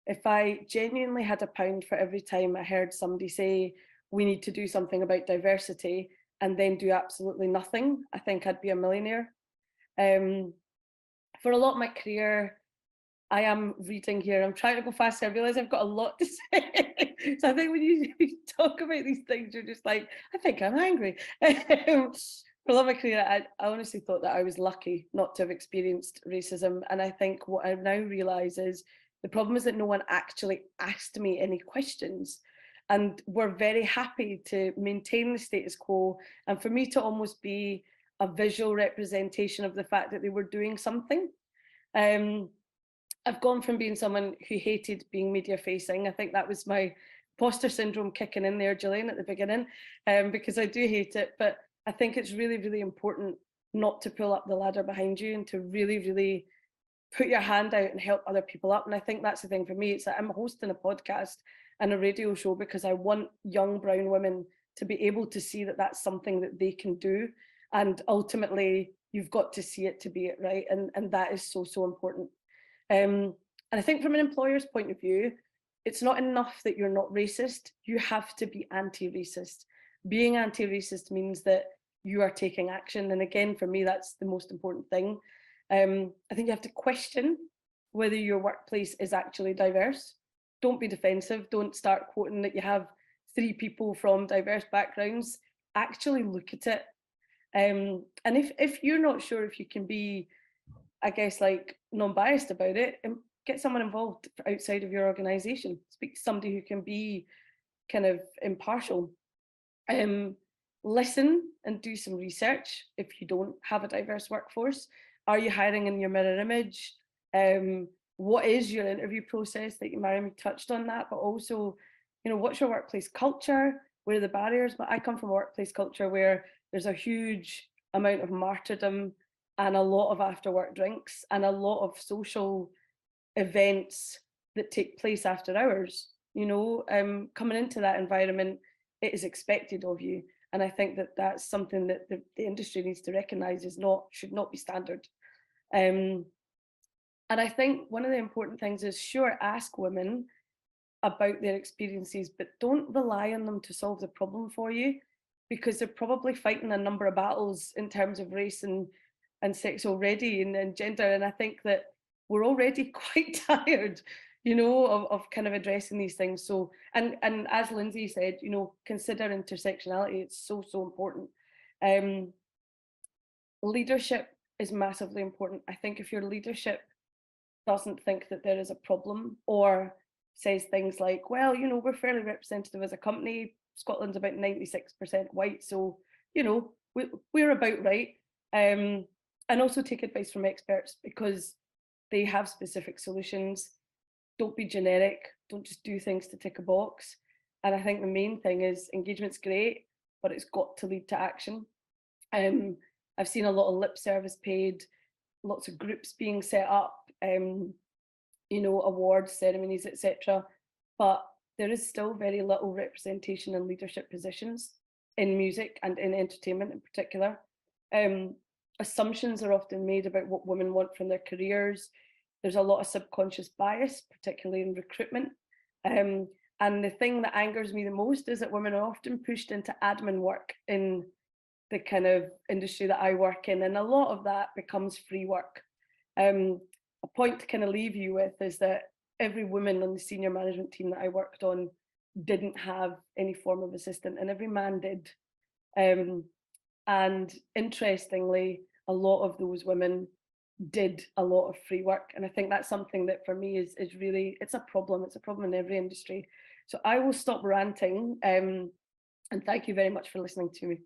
If I genuinely had £1 for every time I heard somebody say, we need to do something about diversity, and then do absolutely nothing, I think I'd be a millionaire. For a lot of my career, I am reading here. I'm trying to go fast. I realise I've got a lot to say. So I think when you talk about these things, you're just like, I think I'm angry. For a lot of my career, I honestly thought that I was lucky not to have experienced racism. And I think what I now realise is the problem is that no one actually asked me any questions. And we're very happy to maintain the status quo. And for me to almost be a visual representation of the fact that they were doing something. I've gone from being someone who hated being media facing. I think that was my imposter syndrome kicking in there, Gillian, at the beginning, because I do hate it. But I think it's really, really important not to pull up the ladder behind you and to really, really put your hand out and help other people up. And I think that's the thing for me. It's that I'm hosting a podcast and a radio show because I want young brown women to be able to see that that's something that they can do. And ultimately, you've got to see it to be it, right? And that is so, so important. And I think from an employer's point of view, it's not enough that you're not racist. You have to be anti-racist. Being anti-racist means that you are taking action. And again, for me, that's the most important thing. I think you have to question whether your workplace is actually diverse. Don't be defensive. Don't start quoting that you have 3 people from diverse backgrounds. Actually look at it. And if you're not sure if you can be, I guess, like non-biased about it, get someone involved outside of your organisation. Speak to somebody who can be kind of impartial. Listen and do some research if you don't have a diverse workforce. Are you hiring in your mirror image? What is your interview process? Like Mariam touched on that, but also, you know, what's your workplace culture? Where are the barriers? But I come from a workplace culture where there's a huge amount of martyrdom and a lot of after work drinks and a lot of social events that take place after hours. Coming into that environment, it is expected of you. And I think that that's something that the industry needs to recognise should not be standard. And I think one of the important things is, sure, ask women about their experiences, but don't rely on them to solve the problem for you, because they're probably fighting a number of battles in terms of race and sex already, and gender. And I think that we're already quite tired, of kind of addressing these things. So, and as Lindsay said, consider intersectionality. It's so important. Leadership is massively important. I think if your leadership doesn't think that there is a problem, or says things like, well, we're fairly representative as a company, Scotland's about 96% white, so we're about right. And also take advice from experts, because they have specific solutions. Don't be generic, don't just do things to tick a box. And I think the main thing is, engagement's great, but it's got to lead to action. I've seen a lot of lip service paid, lots of groups being set up, awards ceremonies, etc. But there is still very little representation in leadership positions in music and in entertainment in particular. Assumptions are often made about what women want from their careers. There's a lot of subconscious bias, particularly in recruitment. And the thing that angers me the most is that women are often pushed into admin work in the kind of industry that I work in, and a lot of that becomes free work. A point to kind of leave you with is that every woman on the senior management team that I worked on didn't have any form of assistant, and every man did. And interestingly, a lot of those women did a lot of free work. And I think that's something that for me is really, it's a problem. It's a problem in every industry. So I will stop ranting, and thank you very much for listening to me.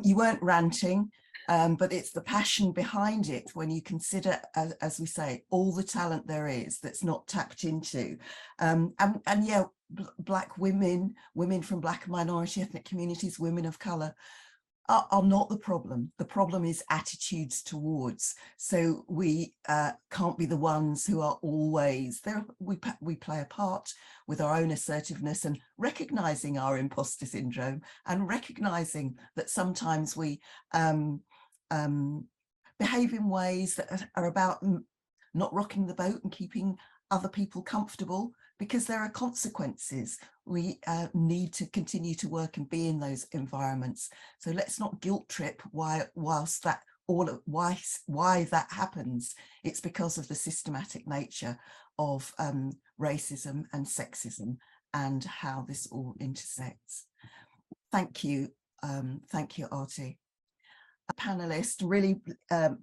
You weren't ranting, but it's the passion behind it when you consider, as we say, all the talent there is that's not tapped into. And yeah, Black women from Black and minority ethnic communities, women of colour, are not the problem. The problem is attitudes towards. So we can't be the ones who are always there. We play a part with our own assertiveness and recognising our imposter syndrome, and recognising that sometimes we behave in ways that are about not rocking the boat and keeping other people comfortable, because there are consequences. We need to continue to work and be in those environments. So let's not guilt trip why that happens. It's because of the systematic nature of racism and sexism and how this all intersects. Thank you, Aarti. A panelist, really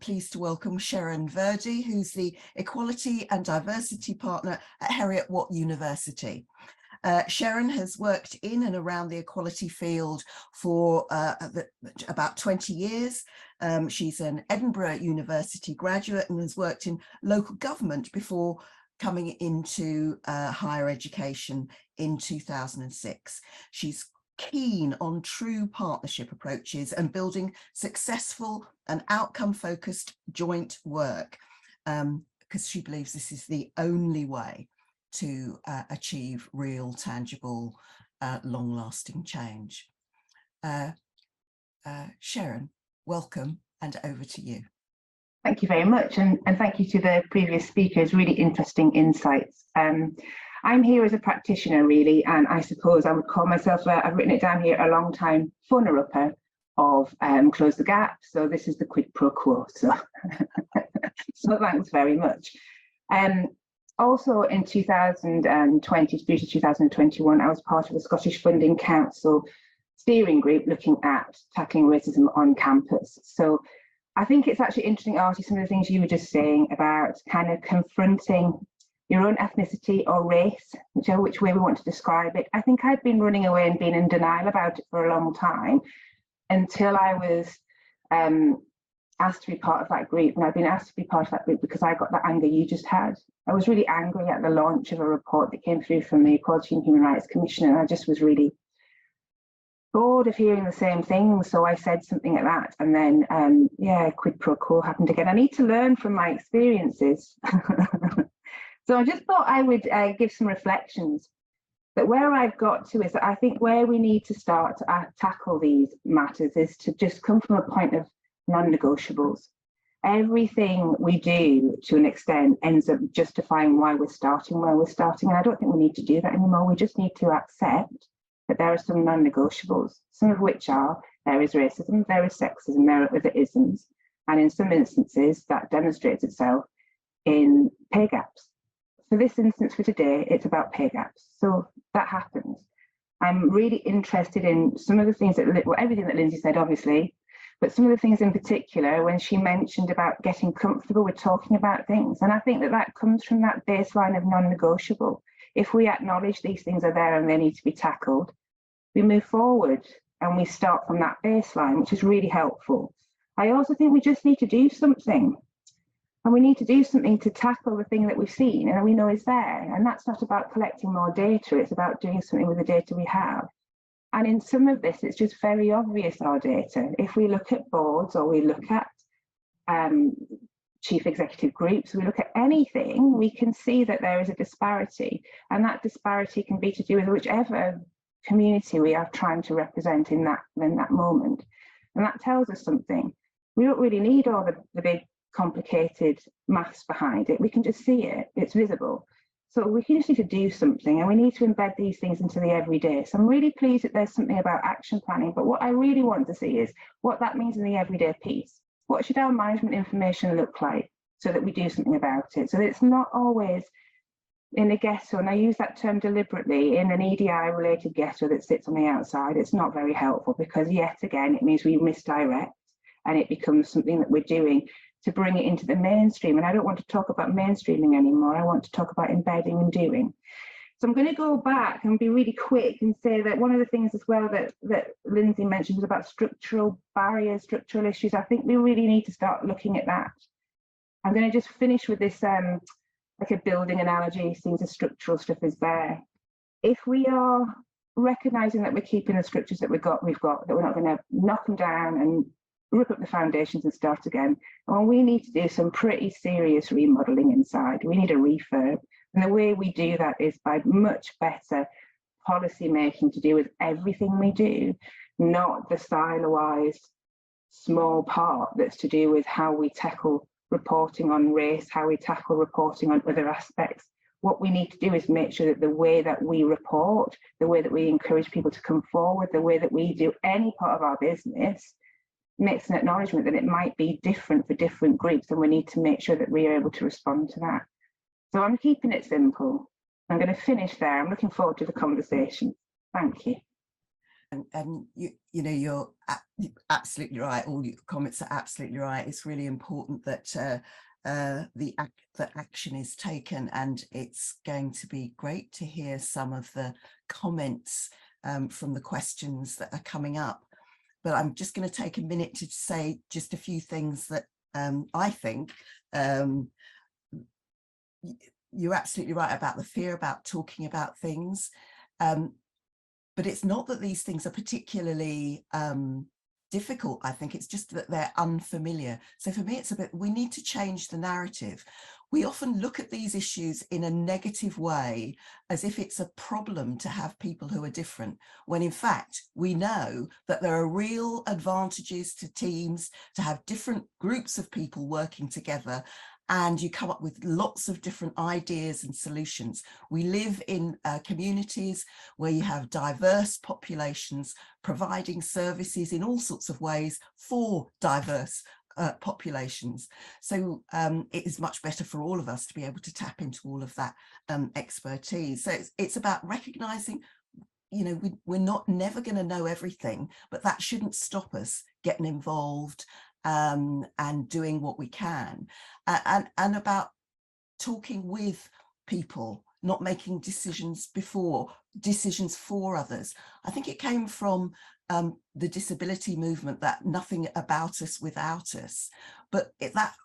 pleased to welcome Sharan Virdee, who's the Equality and Diversity Partner at Heriot-Watt University. Sharan has worked in and around the equality field for about 20 years. She's an Edinburgh University graduate and has worked in local government before coming into higher education in 2006. She's keen on true partnership approaches and building successful and outcome-focused joint work, because she believes this is the only way to achieve real, tangible, long-lasting change. Sharan, welcome, and over to you. Thank you very much, and thank you to the previous speakers, really interesting insights. I'm here as a practitioner, really, and I suppose I would call myself, I've written it down here, a long time funner-upper of Close the Gap. So this is the quid pro quo. So, so thanks very much. Also in 2020 through to 2021, I was part of the Scottish Funding Council steering group looking at tackling racism on campus. So I think it's actually interesting, Aarti, some of the things you were just saying about kind of confronting your own ethnicity or race, whichever which way we want to describe it. I think I'd been running away and been in denial about it for a long time until I was asked to be part of that group. And I've been asked to be part of that group because I got that anger you just had. I was really angry at the launch of a report that came through from the Equality and Human Rights Commission, and I just was really bored of hearing the same thing. So I said something like that, and then yeah, quid pro quo happened again. I need to learn from my experiences. So I just thought I would give some reflections. That where I've got to is that I think where we need to start to tackle these matters is to just come from a point of non-negotiables. Everything we do to an extent ends up justifying why we're starting where we're starting. And I don't think we need to do that anymore. We just need to accept that there are some non-negotiables, some of which are there is racism, there is sexism, there are other isms. And in some instances that demonstrates itself in pay gaps. For this instance for today, it's about pay gaps. So that happens. I'm really interested in some of the things that, well, everything that Lindsay said, obviously, but some of the things in particular when she mentioned about getting comfortable with talking about things. And I think that that comes from that baseline of non-negotiable. If we acknowledge these things are there and they need to be tackled, we move forward and we start from that baseline, which is really helpful. I also think we just need to do something. And we need to do something to tackle the thing that we've seen and we know is there. And that's not about collecting more data, it's about doing something with the data we have. And in some of this, it's just very obvious, our data. If we look at boards or we look at chief executive groups, we look at anything, we can see that there is a disparity. And that disparity can be to do with whichever community we are trying to represent in that moment. And that tells us something. We don't really need all the big complicated maths behind it. We can just see it, it's visible. So we just need to do something and we need to embed these things into the everyday. So I'm really pleased that there's something about action planning, but what I really want to see is what that means in the everyday piece. What should our management information look like so that we do something about it? So that it's not always in a ghetto, and I use that term deliberately, in an ED&I related ghetto that sits on the outside. It's not very helpful because yet again, it means we misdirect and it becomes something that we're doing to bring it into the mainstream. And I don't want to talk about mainstreaming anymore. I want to talk about embedding and doing. So I'm going to go back and be really quick and say that one of the things as well that Lindsay mentioned was about structural barriers, structural issues. I think we really need to start looking at that. I'm going to just finish with this like a building analogy, seeing the structural stuff is there. If we are recognizing that we're keeping the structures that we've got, that we're not going to knock them down and rip up the foundations and start again. Well, we need to do some pretty serious remodeling inside. We need a refurb. And the way we do that is by much better policy making to do with everything we do, not the siloized small part that's to do with how we tackle reporting on race, how we tackle reporting on other aspects. What we need to do is make sure that the way that we report, the way that we encourage people to come forward, the way that we do any part of our business makes an acknowledgement that it might be different for different groups, and we need to make sure that we are able to respond to that. So I'm keeping it simple. I'm going to finish there. I'm looking forward to the conversation. Thank you. And you know, you're absolutely right. All your comments are absolutely right. It's really important that that action is taken, and it's going to be great to hear some of the comments from the questions that are coming up. But I'm just going to take a minute to say just a few things that I think you're absolutely right about the fear about talking about things. But it's not that these things are particularly difficult. I think it's just that they're unfamiliar. So for me, it's a bit, we need to change the narrative. We often look at these issues in a negative way, as if it's a problem to have people who are different, when in fact, we know that there are real advantages to teams to have different groups of people working together, and you come up with lots of different ideas and solutions. We live in communities where you have diverse populations providing services in all sorts of ways for diverse populations. So it is much better for all of us to be able to tap into all of that expertise. So it's about recognizing, you know, we're never going to know everything, but that shouldn't stop us getting involved and doing what we can, and about talking with people, not making decisions for others. I think it came from the disability movement, that nothing about us without us, but that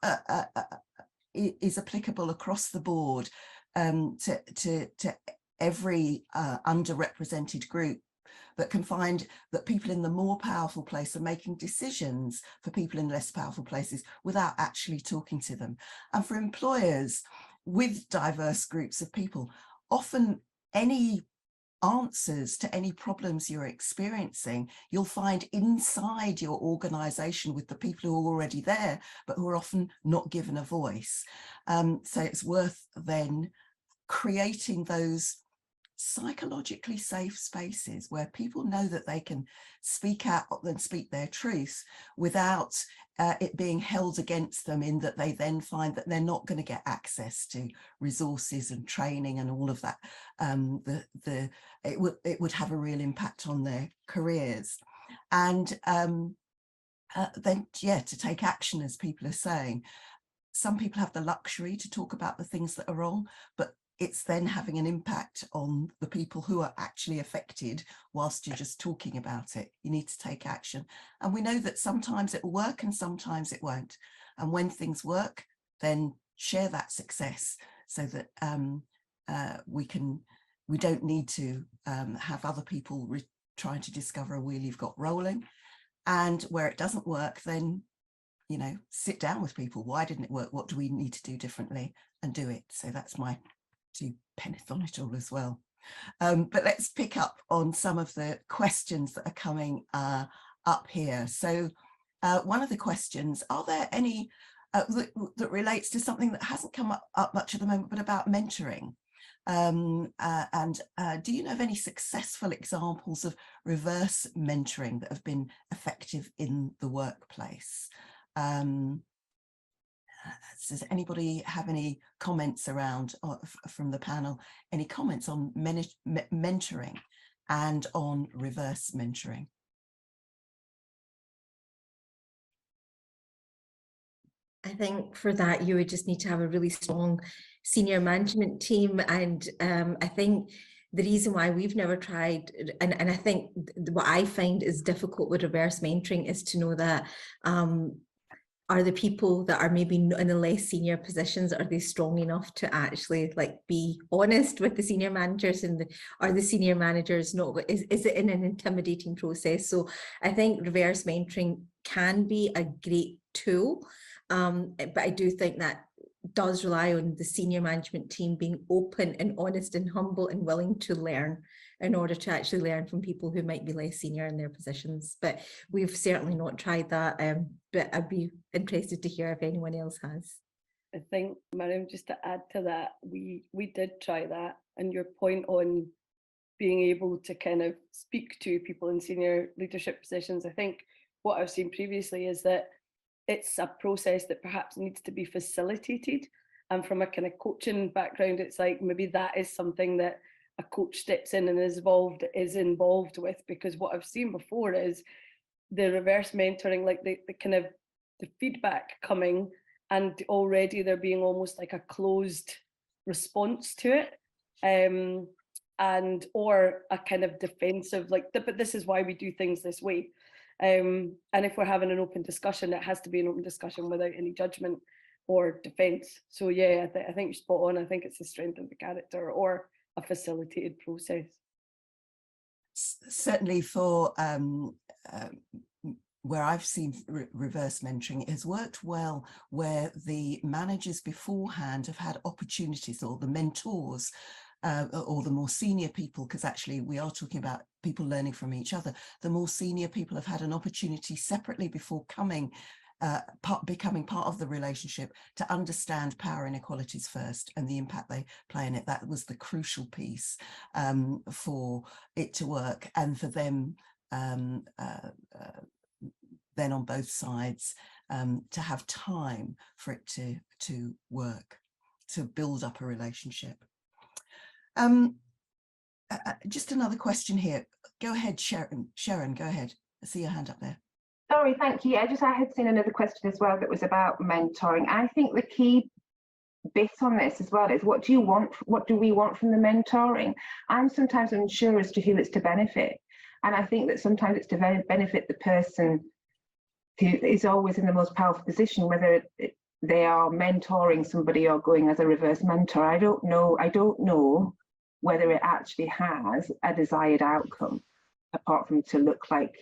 is applicable across the board to every underrepresented group, that can find that people in the more powerful place are making decisions for people in less powerful places without actually talking to them. And for employers, with diverse groups of people, often any answers to any problems you're experiencing, you'll find inside your organization with the people who are already there, but who are often not given a voice. So it's worth then creating those psychologically safe spaces where people know that they can speak out and speak their truth without it being held against them, in that they then find that they're not going to get access to resources and training and all of that. It would have a real impact on their careers. And then, yeah, to take action, as people are saying. Some people have the luxury to talk about the things that are wrong, but it's then having an impact on the people who are actually affected whilst you're just talking about it. You need to take action. And we know that sometimes it will work and sometimes it won't. And when things work, then share that success so that we don't need to have other people trying to discover a wheel you've got rolling. And where it doesn't work, then, you know, sit down with people. Why didn't it work? What do we need to do differently? And do it. So that's my 2 penneth on it all as well. But let's pick up on some of the questions that are coming up here. So one of the questions, are there any that relates to something that hasn't come up much at the moment, but about mentoring? Do you know of any successful examples of reverse mentoring that have been effective in the workplace? Does anybody have any comments around from the panel? Any comments on mentoring and on reverse mentoring? I think for that, you would just need to have a really strong senior management team. And I think the reason why we've never tried, and I think what I find is difficult with reverse mentoring, is to know that are the people that are maybe in the less senior positions, are they strong enough to actually like be honest with the senior managers, and are the senior managers not, is it in an intimidating process? So I think reverse mentoring can be a great tool, but I do think that does rely on the senior management team being open and honest and humble and willing to learn, in order to actually learn from people who might be less senior in their positions. But we've certainly not tried that, but I'd be interested to hear if anyone else has. I think, Mariam, just to add to that, we did try that, and your point on being able to kind of speak to people in senior leadership positions, I think what I've seen previously is that it's a process that perhaps needs to be facilitated. And from a kind of coaching background, it's like maybe that is something that a coach steps in and is involved with, because what I've seen before is the reverse mentoring, like the kind of the feedback coming, and already there being almost like a closed response to it, and or a kind of defensive, like, but this is why we do things this way. And if we're having an open discussion, it has to be an open discussion without any judgment or defense. So yeah, I think you're spot on. I think it's the strength of the character or a facilitated process. Certainly for where I've seen reverse mentoring, it has worked well where the managers beforehand have had opportunities, or the mentors or the more senior people, because actually we are talking about people learning from each other. The more senior people have had an opportunity separately before becoming part of the relationship to understand power inequalities first and the impact they play in it. That was the crucial piece for it to work, and for them then on both sides to have time for it to work, to build up a relationship. Just another question here. Go ahead, Sharan. Sharan, go ahead. I see your hand up there. Sorry, thank you. I had seen another question as well that was about mentoring. I think the key bit on this as well is, what do you want? What do we want from the mentoring? I'm sometimes unsure as to who it's to benefit. And I think that sometimes it's to benefit the person who is always in the most powerful position, whether they are mentoring somebody or going as a reverse mentor. I don't know whether it actually has a desired outcome, apart from to look like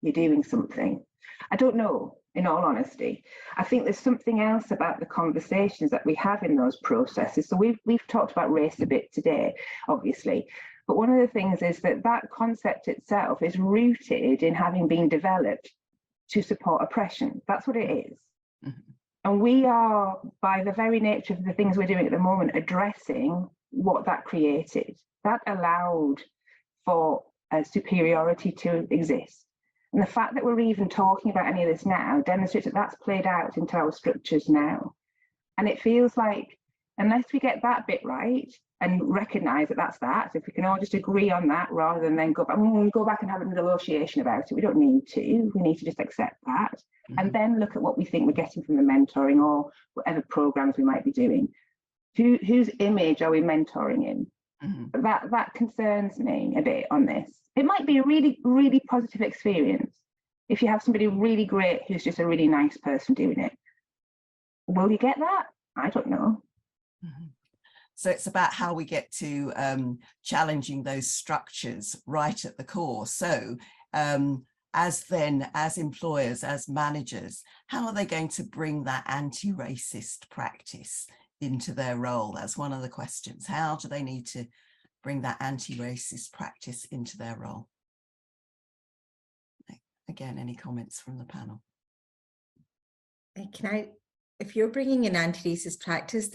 you're doing something. I don't know. in all honesty. I think there's something else about the conversations that we have in those processes. So we've talked about race a bit today, obviously, but one of the things is that that concept itself is rooted in having been developed to support oppression. That's what it is. Mm-hmm. And we are, by the very nature of the things we're doing at the moment, addressing what that created. That allowed for a superiority to exist. And the fact that we're even talking about any of this now demonstrates that that's played out into our structures now. And it feels like, unless we get that bit right and recognise that that's that, if we can all just agree on that rather than then go back and have a negotiation about it, we don't need to. We need to just accept that. Mm-hmm. And then look at what we think we're getting from the mentoring or whatever programs we might be doing. Whose image are we mentoring in? Mm-hmm. That concerns me a bit on this. It might be a really, really positive experience if you have somebody really great who's just a really nice person doing it. Will you get that? I don't know. Mm-hmm. So it's about how we get to challenging those structures right at the core. So as employers, as managers, how are they going to bring that anti-racist practice into their role? That's one of the questions. How do they need to bring that anti-racist practice into their role? Again, any comments from the panel? If you're bringing an anti-racist practice,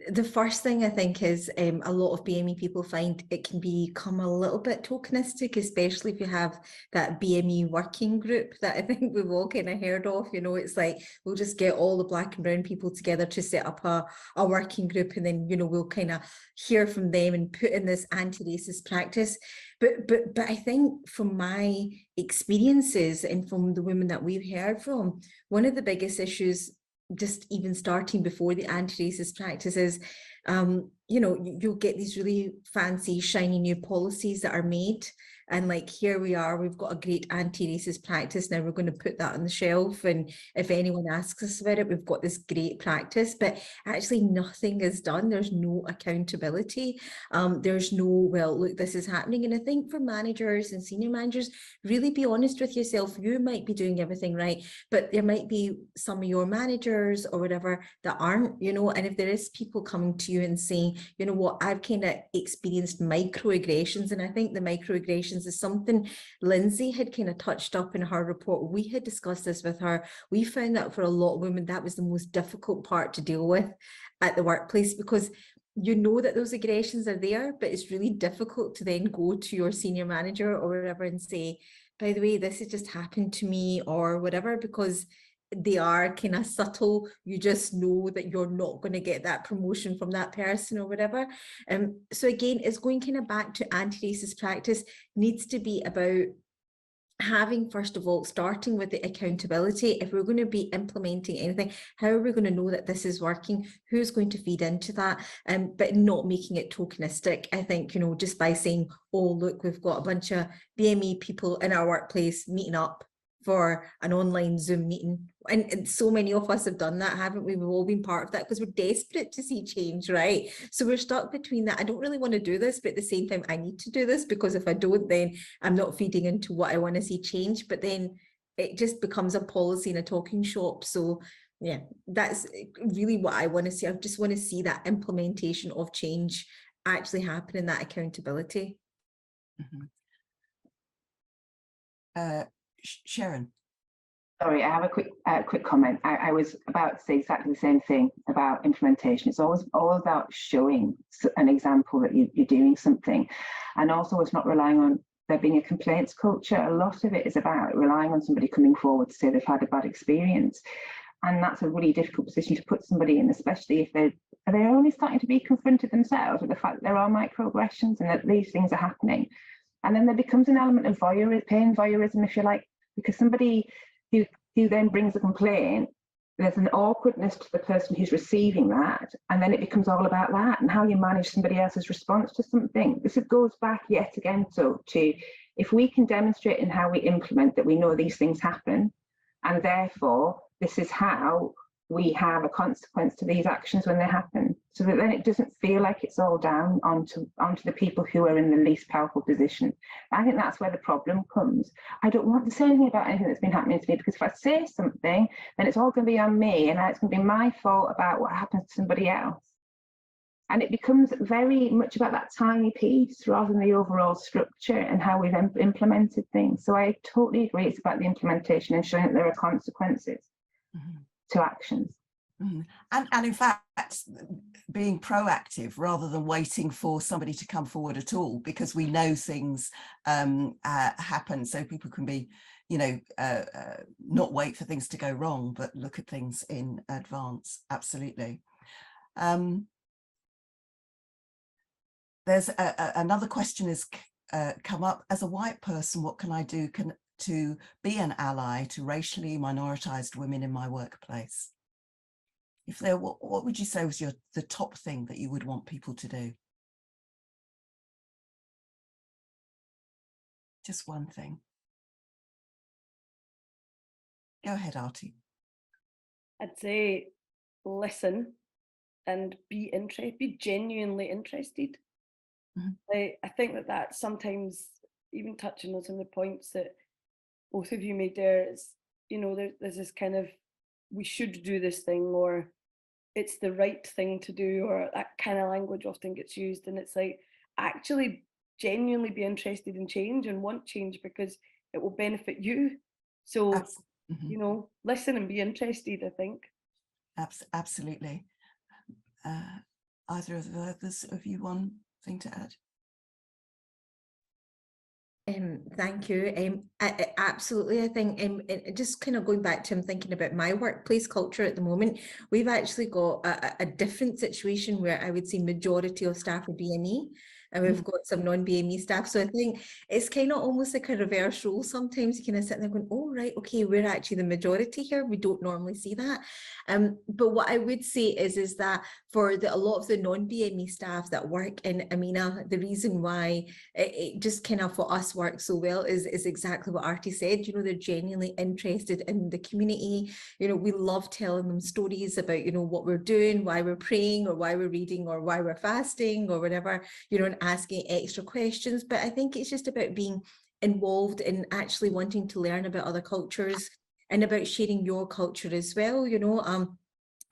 the first thing I think is a lot of BME people find it can become a little bit tokenistic, especially if you have that BME working group that I think we've all kind of heard of. You know, it's like we'll just get all the black and brown people together to set up a working group, and then, you know, we'll kind of hear from them and put in this anti-racist practice. But I think from my experiences and from the women that we've heard from, one of the biggest issues, just even starting before the anti-racist practices, you know, you'll get these really fancy, shiny new policies that are made. And like, here we are, we've got a great anti-racist practice. Now we're going to put that on the shelf. And if anyone asks us about it, we've got this great practice, but actually nothing is done. There's no accountability. There's no, well, look, this is happening. And I think for managers and senior managers, really be honest with yourself. You might be doing everything right, but there might be some of your managers or whatever that aren't, you know, and if there is people coming to you and saying, you know what, I've kind of experienced microaggressions, and I think the microaggressions is something Lindsay had kind of touched up in her report. We had discussed this with her. We found that for a lot of women, that was the most difficult part to deal with at the workplace, because you know that those aggressions are there, but it's really difficult to then go to your senior manager or whatever and say, by the way, this has just happened to me or whatever, because they are kind of subtle. You just know that you're not going to get that promotion from that person or whatever. So again, it's going kind of back to anti-racist practice needs to be about having, first of all, starting with the accountability. If we're going to be implementing anything, how are we going to know that this is working? Who's going to feed into that? But not making it tokenistic. I think, you know, just by saying, oh, look, we've got a bunch of BME people in our workplace meeting up for an online Zoom meeting. And so many of us have done that, haven't we? We've all been part of that because we're desperate to see change, right? So we're stuck between that. I don't really want to do this, but at the same time, I need to do this, because if I don't, then I'm not feeding into what I want to see change. But then it just becomes a policy in a talking shop. So yeah, that's really what I want to see. I just want to see that implementation of change actually happen, in that accountability. Mm-hmm. Sharan. Sorry, I have a quick comment. I was about to say exactly the same thing about implementation. It's always about showing an example that you're doing something, and also it's not relying on there being a complaints culture. A lot of it is about relying on somebody coming forward to say they've had a bad experience, and that's a really difficult position to put somebody in, especially if they're only starting to be confronted themselves with the fact that there are microaggressions and that these things are happening. And then there becomes an element of voyeurism, if you like, because somebody who then brings a complaint, there's an awkwardness to the person who's receiving that, and then it becomes all about that and how you manage somebody else's response to something. This goes back yet again to if we can demonstrate in how we implement that we know these things happen, and therefore this is how we have a consequence to these actions when they happen. so that then it doesn't feel like it's all down onto the people who are in the least powerful position. I think that's where the problem comes. I don't want to say anything about anything that's been happening to me, because if I say something, then it's all going to be on me, and it's going to be my fault about what happens to somebody else. And it becomes very much about that tiny piece rather than the overall structure and how we've implemented things. So I totally agree, it's about the implementation and showing that there are consequences to actions. And in fact, being proactive rather than waiting for somebody to come forward at all, because we know things happen, so people can be, you know, not wait for things to go wrong, but look at things in advance. Absolutely. There's another question has come up. As a white person, what can I do to be an ally to racially minoritized women in my workplace? If there, what would you say was the top thing that you would want people to do? Just one thing. Go ahead, Aarti. I'd say listen and be genuinely interested. I think that sometimes, even touching on some of the points that both of you made there, is, you know, there's this kind of, we should do this thing, or it's the right thing to do, or that kind of language often gets used. And it's like, actually genuinely be interested in change and want change, because it will benefit you. So, you know, listen and be interested, I think. Absolutely. Either of the others of you one thing to add? Thank you. Absolutely. I think just kind of going back to, I'm thinking about my workplace culture at the moment. We've actually got a different situation where I would say majority of staff are BME, and we've got some non-BME staff. So I think it's kind of almost like a reverse role. Sometimes you kind of sit there going, oh, right, okay, we're actually the majority here. We don't normally see that. But what I would say is that for a lot of the non-BME staff that work in Amina, the reason why it just kind of for us works so well is exactly what Aarti said. You know, they're genuinely interested in the community. You know, we love telling them stories about, you know, what we're doing, why we're praying, or why we're reading, or why we're fasting, or whatever, you know, and asking extra questions. But I think it's just about being involved in actually wanting to learn about other cultures and about sharing your culture as well. You know,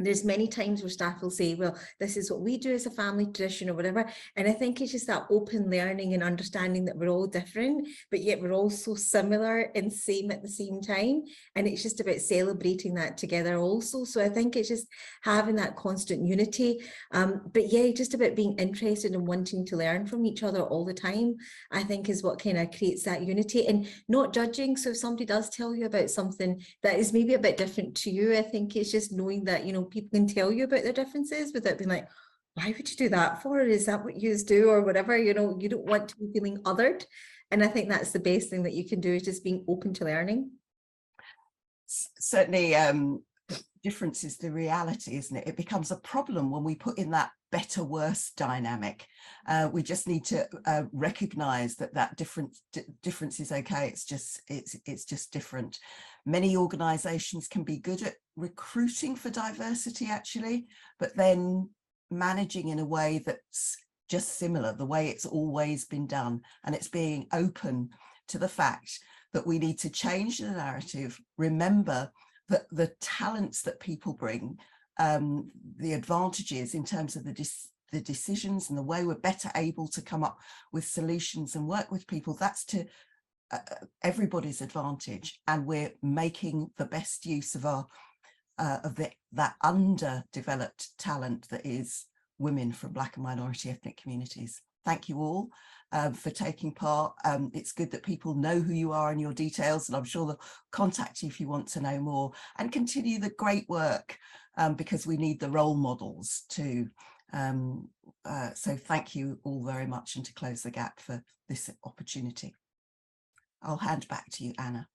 there's many times where staff will say, well, this is what we do as a family tradition or whatever. And I think it's just that open learning and understanding that we're all different, but yet we're all so similar and same at the same time. And it's just about celebrating that together also. So I think it's just having that constant unity. But yeah, just about being interested and wanting to learn from each other all the time, I think is what kind of creates that unity, and not judging. So if somebody does tell you about something that is maybe a bit different to you, I think it's just knowing that, you know, people can tell you about their differences without being like, why would you do that for? Is that what you do, or whatever? You know, you don't want to be feeling othered. And I think that's the best thing that you can do, is just being open to learning. Certainly, difference is the reality, isn't it? It becomes a problem when we put in that better worse dynamic. We just need to recognize that difference is okay. It's just different. Many organizations can be good at recruiting for diversity, actually, but then managing in a way that's just similar, the way it's always been done. And it's being open to the fact that we need to change the narrative, remember that the talents that people bring, the advantages in terms of the decisions and the way we're better able to come up with solutions and work with people, that's to everybody's advantage. And we're making the best use of our that underdeveloped talent that is women from Black and minority ethnic communities. Thank you all for taking part. It's good that people know who you are and your details, and I'm sure they'll contact you if you want to know more, and continue the great work, because we need the role models too. So thank you all very much, and to close the gap for this opportunity. I'll hand back to you, Anna.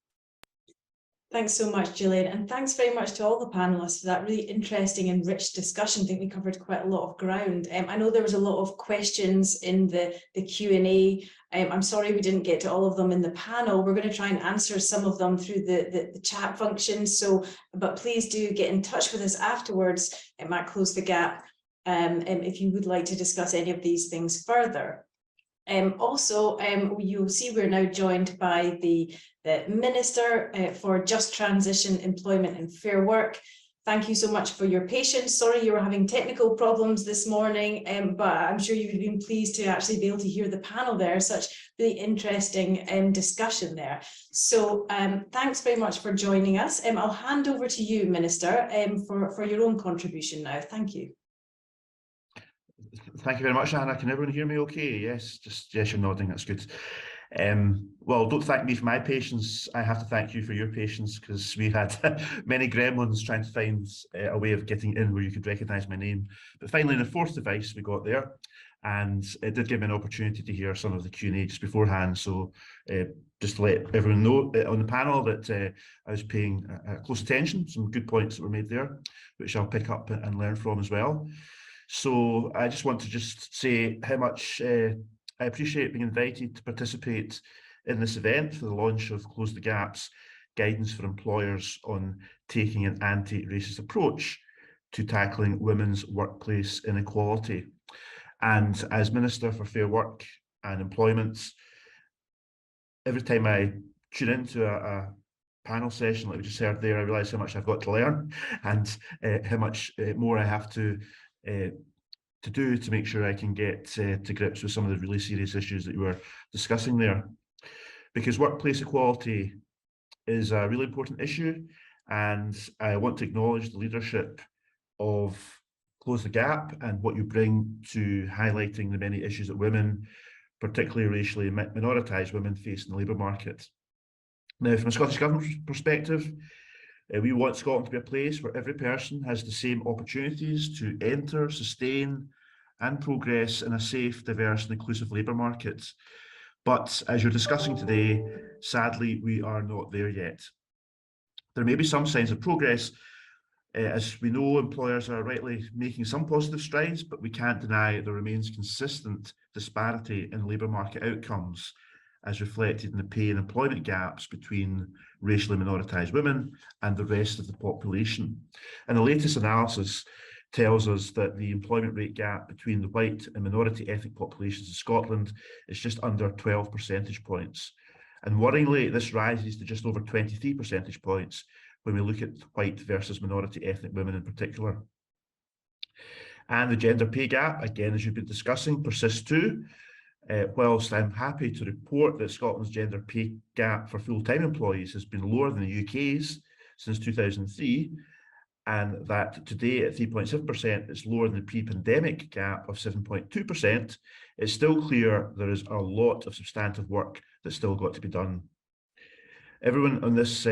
Thanks so much, Gillian, and thanks very much to all the panelists for that really interesting and rich discussion. I think we covered quite a lot of ground. I know there was a lot of questions in the Q&A. I'm sorry we didn't get to all of them in the panel. We're going to try and answer some of them through the chat function. So, but please do get in touch with us afterwards at Close the Gap. if you would like to discuss any of these things further. Also, you'll see we're now joined by the Minister for Just Transition, Employment and Fair Work. Thank you so much for your patience. Sorry you were having technical problems this morning, but I'm sure you've been pleased to actually be able to hear the panel there. Such really interesting discussion there. So thanks very much for joining us. I'll hand over to you, Minister, for your own contribution now. Thank you. Thank you very much, Anna. Can everyone hear me okay? Yes, yes, you're nodding, that's good. Well, don't thank me for my patience. I have to thank you for your patience, because we had many gremlins trying to find a way of getting in where you could recognise my name. But finally, in the fourth device, we got there, and it did give me an opportunity to hear some of the Q&A just beforehand. So just to let everyone know on the panel that I was paying close attention, some good points that were made there, which I'll pick up and learn from as well. So I just want to just say how much I appreciate being invited to participate in this event for the launch of Close the Gaps, guidance for employers on taking an anti-racist approach to tackling women's workplace inequality. And as Minister for Fair Work and Employment, every time I tune into a panel session like we just heard there, I realise how much I've got to learn, and how much more I have to do to make sure I can get to grips with some of the really serious issues that you were discussing there. Because workplace equality is a really important issue, and I want to acknowledge the leadership of Close the Gap and what you bring to highlighting the many issues that women, particularly racially minoritised women, face in the labour market. Now, from a Scottish Government perspective, we want Scotland to be a place where every person has the same opportunities to enter, sustain and progress in a safe, diverse and inclusive labour market. But as you're discussing today, sadly, we are not there yet. There may be some signs of progress. As we know, employers are rightly making some positive strides, but we can't deny there remains consistent disparity in labour market outcomes, as reflected in the pay and employment gaps between racially minoritised women and the rest of the population. And the latest analysis tells us that the employment rate gap between the white and minority ethnic populations in Scotland is just under 12 percentage points. And worryingly, this rises to just over 23 percentage points when we look at white versus minority ethnic women in particular. And the gender pay gap, again, as you've been discussing, persists too. Whilst I'm happy to report that Scotland's gender pay gap for full-time employees has been lower than the UK's since 2003, and that today at 3.7% is lower than the pre-pandemic gap of 7.2%, it's still clear there is a lot of substantive work that's still got to be done. Everyone on this,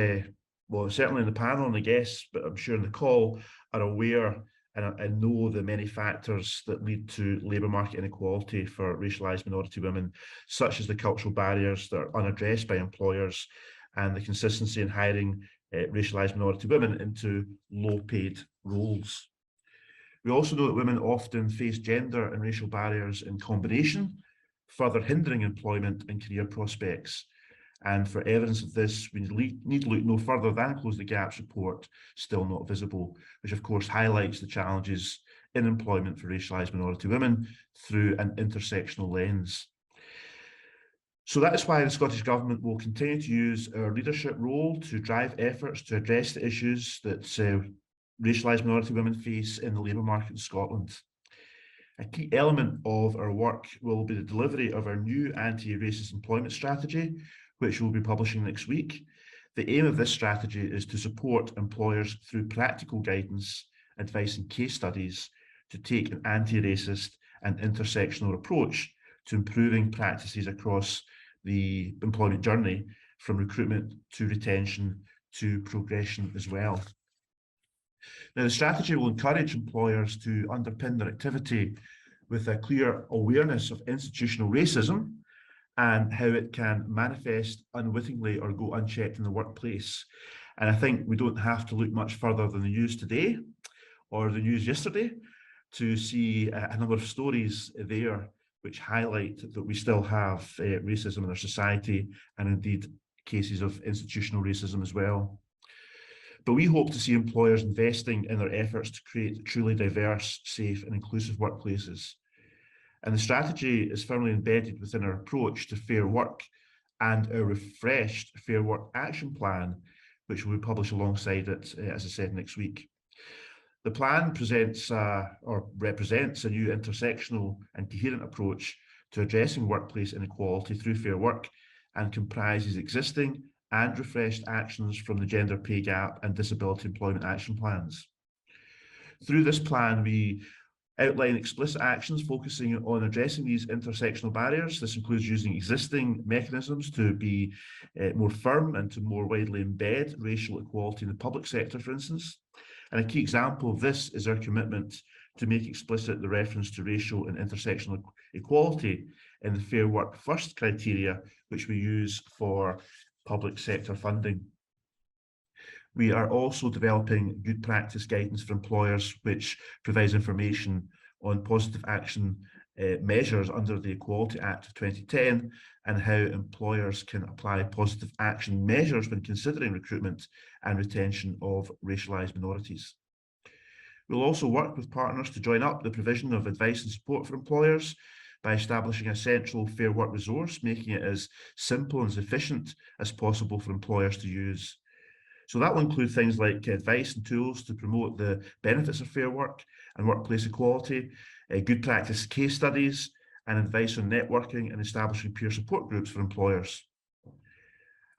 well, certainly in the panel and the guests, but I'm sure in the call, are aware and know the many factors that lead to labour market inequality for racialised minority women, such as the cultural barriers that are unaddressed by employers and the consistency in hiring racialised minority women into low-paid roles. We also know that women often face gender and racial barriers in combination, further hindering employment and career prospects. And for evidence of this, we need to look no further than Close the Gaps report, Still Not Visible, which of course highlights the challenges in employment for racialised minority women through an intersectional lens. So that is why the Scottish Government will continue to use our leadership role to drive efforts to address the issues that racialised minority women face in the labour market in Scotland. A key element of our work will be the delivery of our new anti-racist employment strategy, which we'll be publishing next week. The aim of this strategy is to support employers through practical guidance, advice and case studies to take an anti-racist and intersectional approach to improving practices across the employment journey, from recruitment to retention to progression as well. Now, the strategy will encourage employers to underpin their activity with a clear awareness of institutional racism and how it can manifest unwittingly or go unchecked in the workplace. And I think we don't have to look much further than the news today or the news yesterday to see a number of stories there which highlight that we still have racism in our society, and indeed cases of institutional racism as well. But we hope to see employers investing in their efforts to create truly diverse, safe and inclusive workplaces. And the strategy is firmly embedded within our approach to fair work and our refreshed Fair Work Action Plan, which will be published alongside it, as I said, next week. The plan presents or represents a new intersectional and coherent approach to addressing workplace inequality through fair work and comprises existing and refreshed actions from the Gender Pay Gap and Disability Employment Action Plans. Through this plan, we outline explicit actions focusing on addressing these intersectional barriers. This includes using existing mechanisms to be more firm and to more widely embed racial equality in the public sector, for instance. And a key example of this is our commitment to make explicit the reference to racial and intersectional equality in the Fair Work First criteria, which we use for public sector funding. We are also developing good practice guidance for employers, which provides information on positive action measures under the Equality Act of 2010 and how employers can apply positive action measures when considering recruitment and retention of racialised minorities. We'll also work with partners to join up the provision of advice and support for employers by establishing a central fair work resource, making it as simple and as efficient as possible for employers to use. So that will include things like advice and tools to promote the benefits of fair work and workplace equality, good practice case studies, and advice on networking and establishing peer support groups for employers.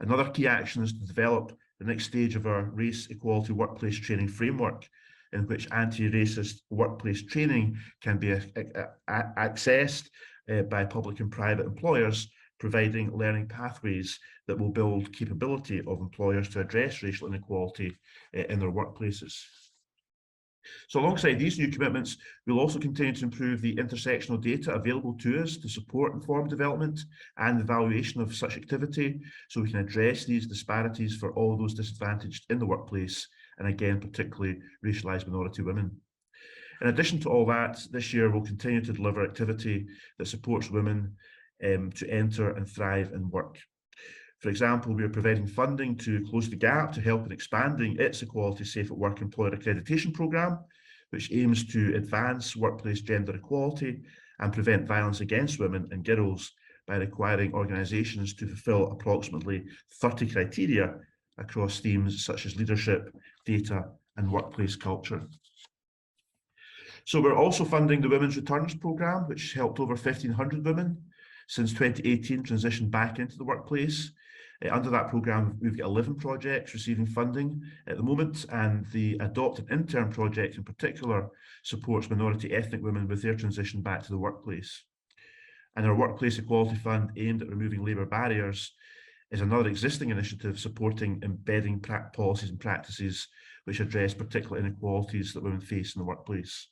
Another key action is to develop the next stage of our race equality workplace training framework, in which anti-racist workplace training can be accessed by public and private employers, providing learning pathways that will build capability of employers to address racial inequality in their workplaces. So alongside these new commitments, we'll also continue to improve the intersectional data available to us to support informed development and evaluation of such activity, so we can address these disparities for all those disadvantaged in the workplace, and again, particularly racialised minority women. In addition to all that, this year we'll continue to deliver activity that supports women to enter and thrive in work. For example, we are providing funding to Close the Gap to help in expanding its Equality Safe at Work Employer Accreditation Programme, which aims to advance workplace gender equality and prevent violence against women and girls by requiring organisations to fulfil approximately 30 criteria across themes such as leadership, data and workplace culture. So we're also funding the Women's Returns Programme, which helped over 1,500 women since 2018 transition back into the workplace. Under that programme, we've got 11 projects receiving funding at the moment, and the Adopt an Intern project in particular supports minority ethnic women with their transition back to the workplace. And our Workplace Equality Fund, aimed at removing labour barriers, is another existing initiative supporting embedding policies and practices which address particular inequalities that women face in the workplace.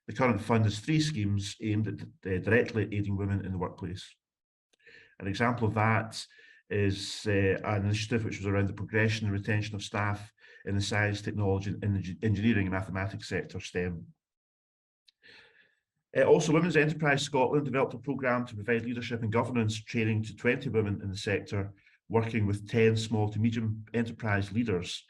The current fund has 3 schemes aimed at directly aiding women in the workplace. An example of that is an initiative which was around the progression and retention of staff in the science, technology, and engineering and mathematics sector, STEM. Also, Women's Enterprise Scotland developed a programme to provide leadership and governance training to 20 women in the sector, working with 10 small to medium enterprise leaders.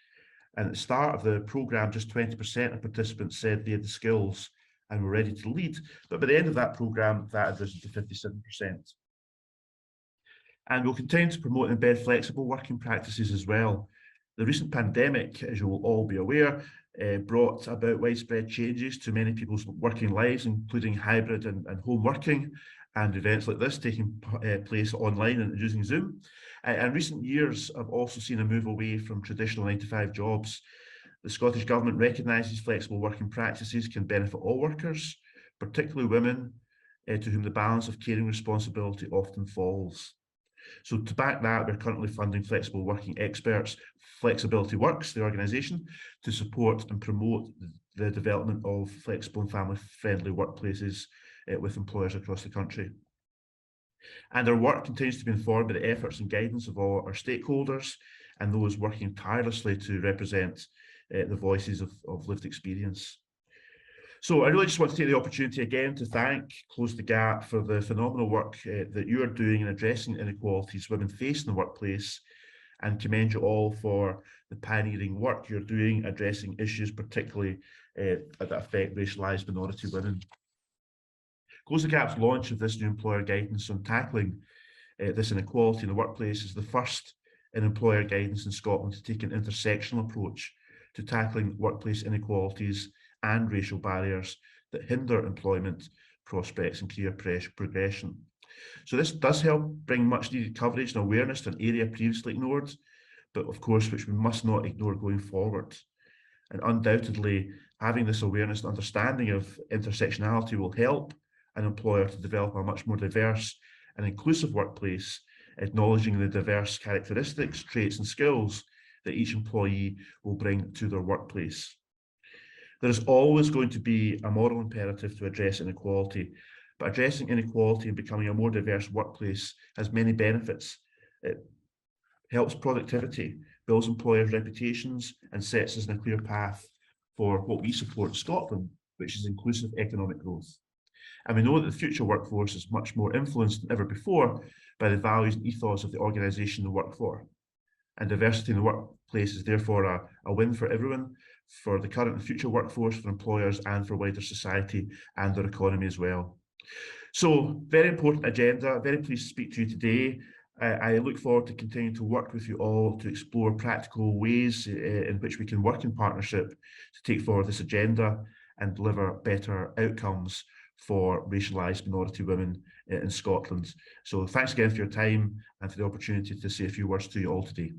And at the start of the programme, just 20% of participants said they had the skills and were ready to lead. But by the end of that programme, that had risen to 57%. And we'll continue to promote and embed flexible working practices as well. The recent pandemic, as you will all be aware, brought about widespread changes to many people's working lives, including hybrid and home working, and events like this taking place online and using Zoom. And recent years have also seen a move away from traditional 9-to-5 jobs. The Scottish Government recognises flexible working practices can benefit all workers, particularly women, to whom the balance of caring responsibility often falls. So to back that, we're currently funding flexible working experts, Flexibility Works, the organisation, to support and promote the development of flexible and family-friendly workplaces with employers across the country. And our work continues to be informed by the efforts and guidance of all our stakeholders and those working tirelessly to represent the voices of lived experience. So I really just want to take the opportunity again to thank Close the Gap for the phenomenal work that you are doing in addressing inequalities women face in the workplace, and commend you all for the pioneering work you're doing, addressing issues particularly that affect racialised minority women. Close the Gap's launch of this new employer guidance on tackling this inequality in the workplace is the first in employer guidance in Scotland to take an intersectional approach to tackling workplace inequalities and racial barriers that hinder employment prospects and career progression. So this does help bring much needed coverage and awareness to an area previously ignored, but of course, which we must not ignore going forward. And undoubtedly, having this awareness and understanding of intersectionality will help an employer to develop a much more diverse and inclusive workplace, acknowledging the diverse characteristics, traits and skills that each employee will bring to their workplace. There is always going to be a moral imperative to address inequality, but addressing inequality and becoming a more diverse workplace has many benefits. It helps productivity, builds employers' reputations, and sets us in a clear path for what we support in Scotland, which is inclusive economic growth. And we know that the future workforce is much more influenced than ever before by the values and ethos of the organisation they work for. And diversity in the workplace is therefore a win for everyone, for the current and future workforce, for employers, and for wider society and our economy as well. So, very important agenda, very pleased to speak to you today. I look forward to continuing to work with you all to explore practical ways in which we can work in partnership to take forward this agenda and deliver better outcomes for racialised minority women in Scotland. So thanks again for your time and for the opportunity to say a few words to you all today.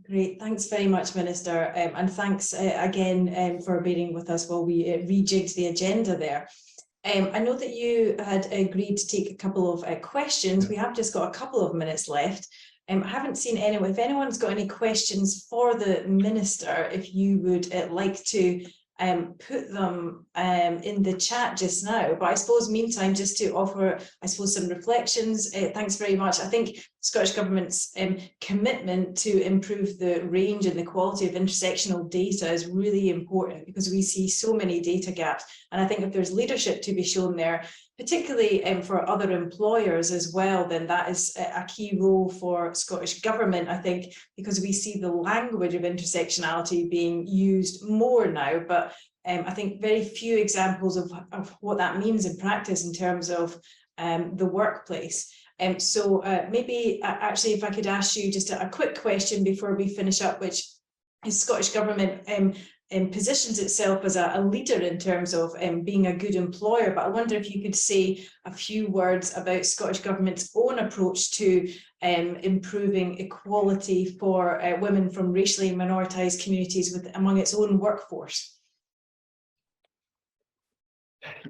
Great, thanks very much, Minister, and thanks again for bearing with us while we rejigged the agenda there. I know that you had agreed to take a couple of questions. We have just got a couple of minutes left. I haven't seen anyone. If anyone's got any questions for the Minister, if you would like to put them in the chat just now, but I suppose meantime just to offer some reflections. Thanks very much. I think Scottish Government's commitment to improve the range and the quality of intersectional data is really important because we see so many data gaps, and I think if there's leadership to be shown there, particularly for other employers as well, then that is a key role for Scottish Government, I think, because we see the language of intersectionality being used more now, but I think very few examples of what that means in practice in terms of the workplace. So maybe actually if I could ask you just a quick question before we finish up, which is Scottish Government positions itself as a leader in terms of being a good employer, but I wonder if you could say a few words about Scottish Government's own approach to improving equality for women from racially minoritized communities among its own workforce.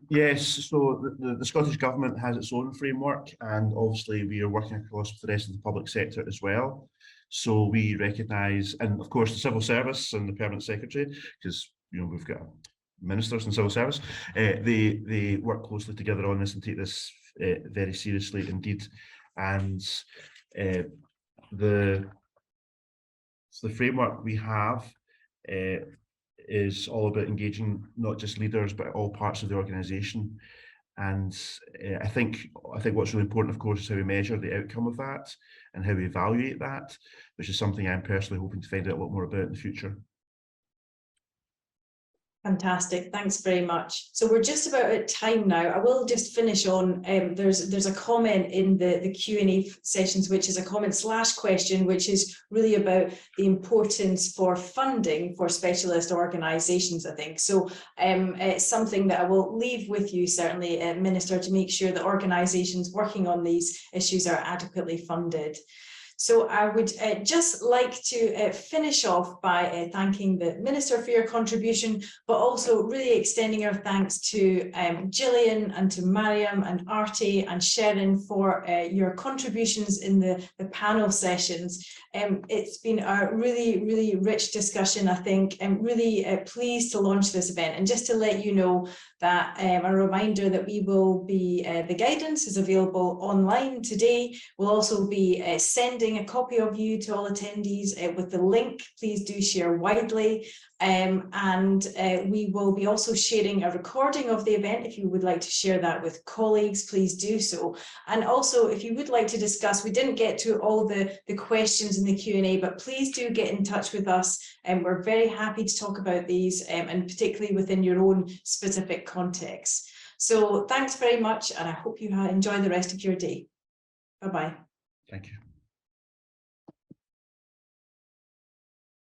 Yes, so the Scottish Government has its own framework, and obviously we are working across with the rest of the public sector as well. So we recognise, and of course the civil service and the permanent secretary, because we've got ministers in civil service, they work closely together on this and take this very seriously indeed. And the framework we have is all about engaging not just leaders but all parts of the organisation. And I think what's really important, of course, is how we measure the outcome of that and how we evaluate that, which is something I'm personally hoping to find out a lot more about in the future. Fantastic, thanks very much. So we're just about at time now. I will just finish on, there's a comment in the Q&A sessions, which is a comment/question, which is really about the importance for funding for specialist organisations, I think. So it's something that I will leave with you, certainly, Minister, to make sure that organisations working on these issues are adequately funded. So I would just like to finish off by thanking the Minister for your contribution, but also really extending our thanks to Gillian and to Mariam and Aarti and Sharan for your contributions in the panel sessions. It's been a really, really rich discussion, I think. I'm really pleased to launch this event. And just to let you know that a reminder that we will be, the guidance is available online today. We'll also be sending sending a copy of you to all attendees with the link. Please do share widely. We will be also sharing a recording of the event. If you would like to share that with colleagues, please do so. And also, if you would like to discuss, we didn't get to all the questions in the Q&A, but please do get in touch with us. And we're very happy to talk about these, and particularly within your own specific context. So thanks very much, and I hope you enjoy the rest of your day. Bye-bye. Thank you.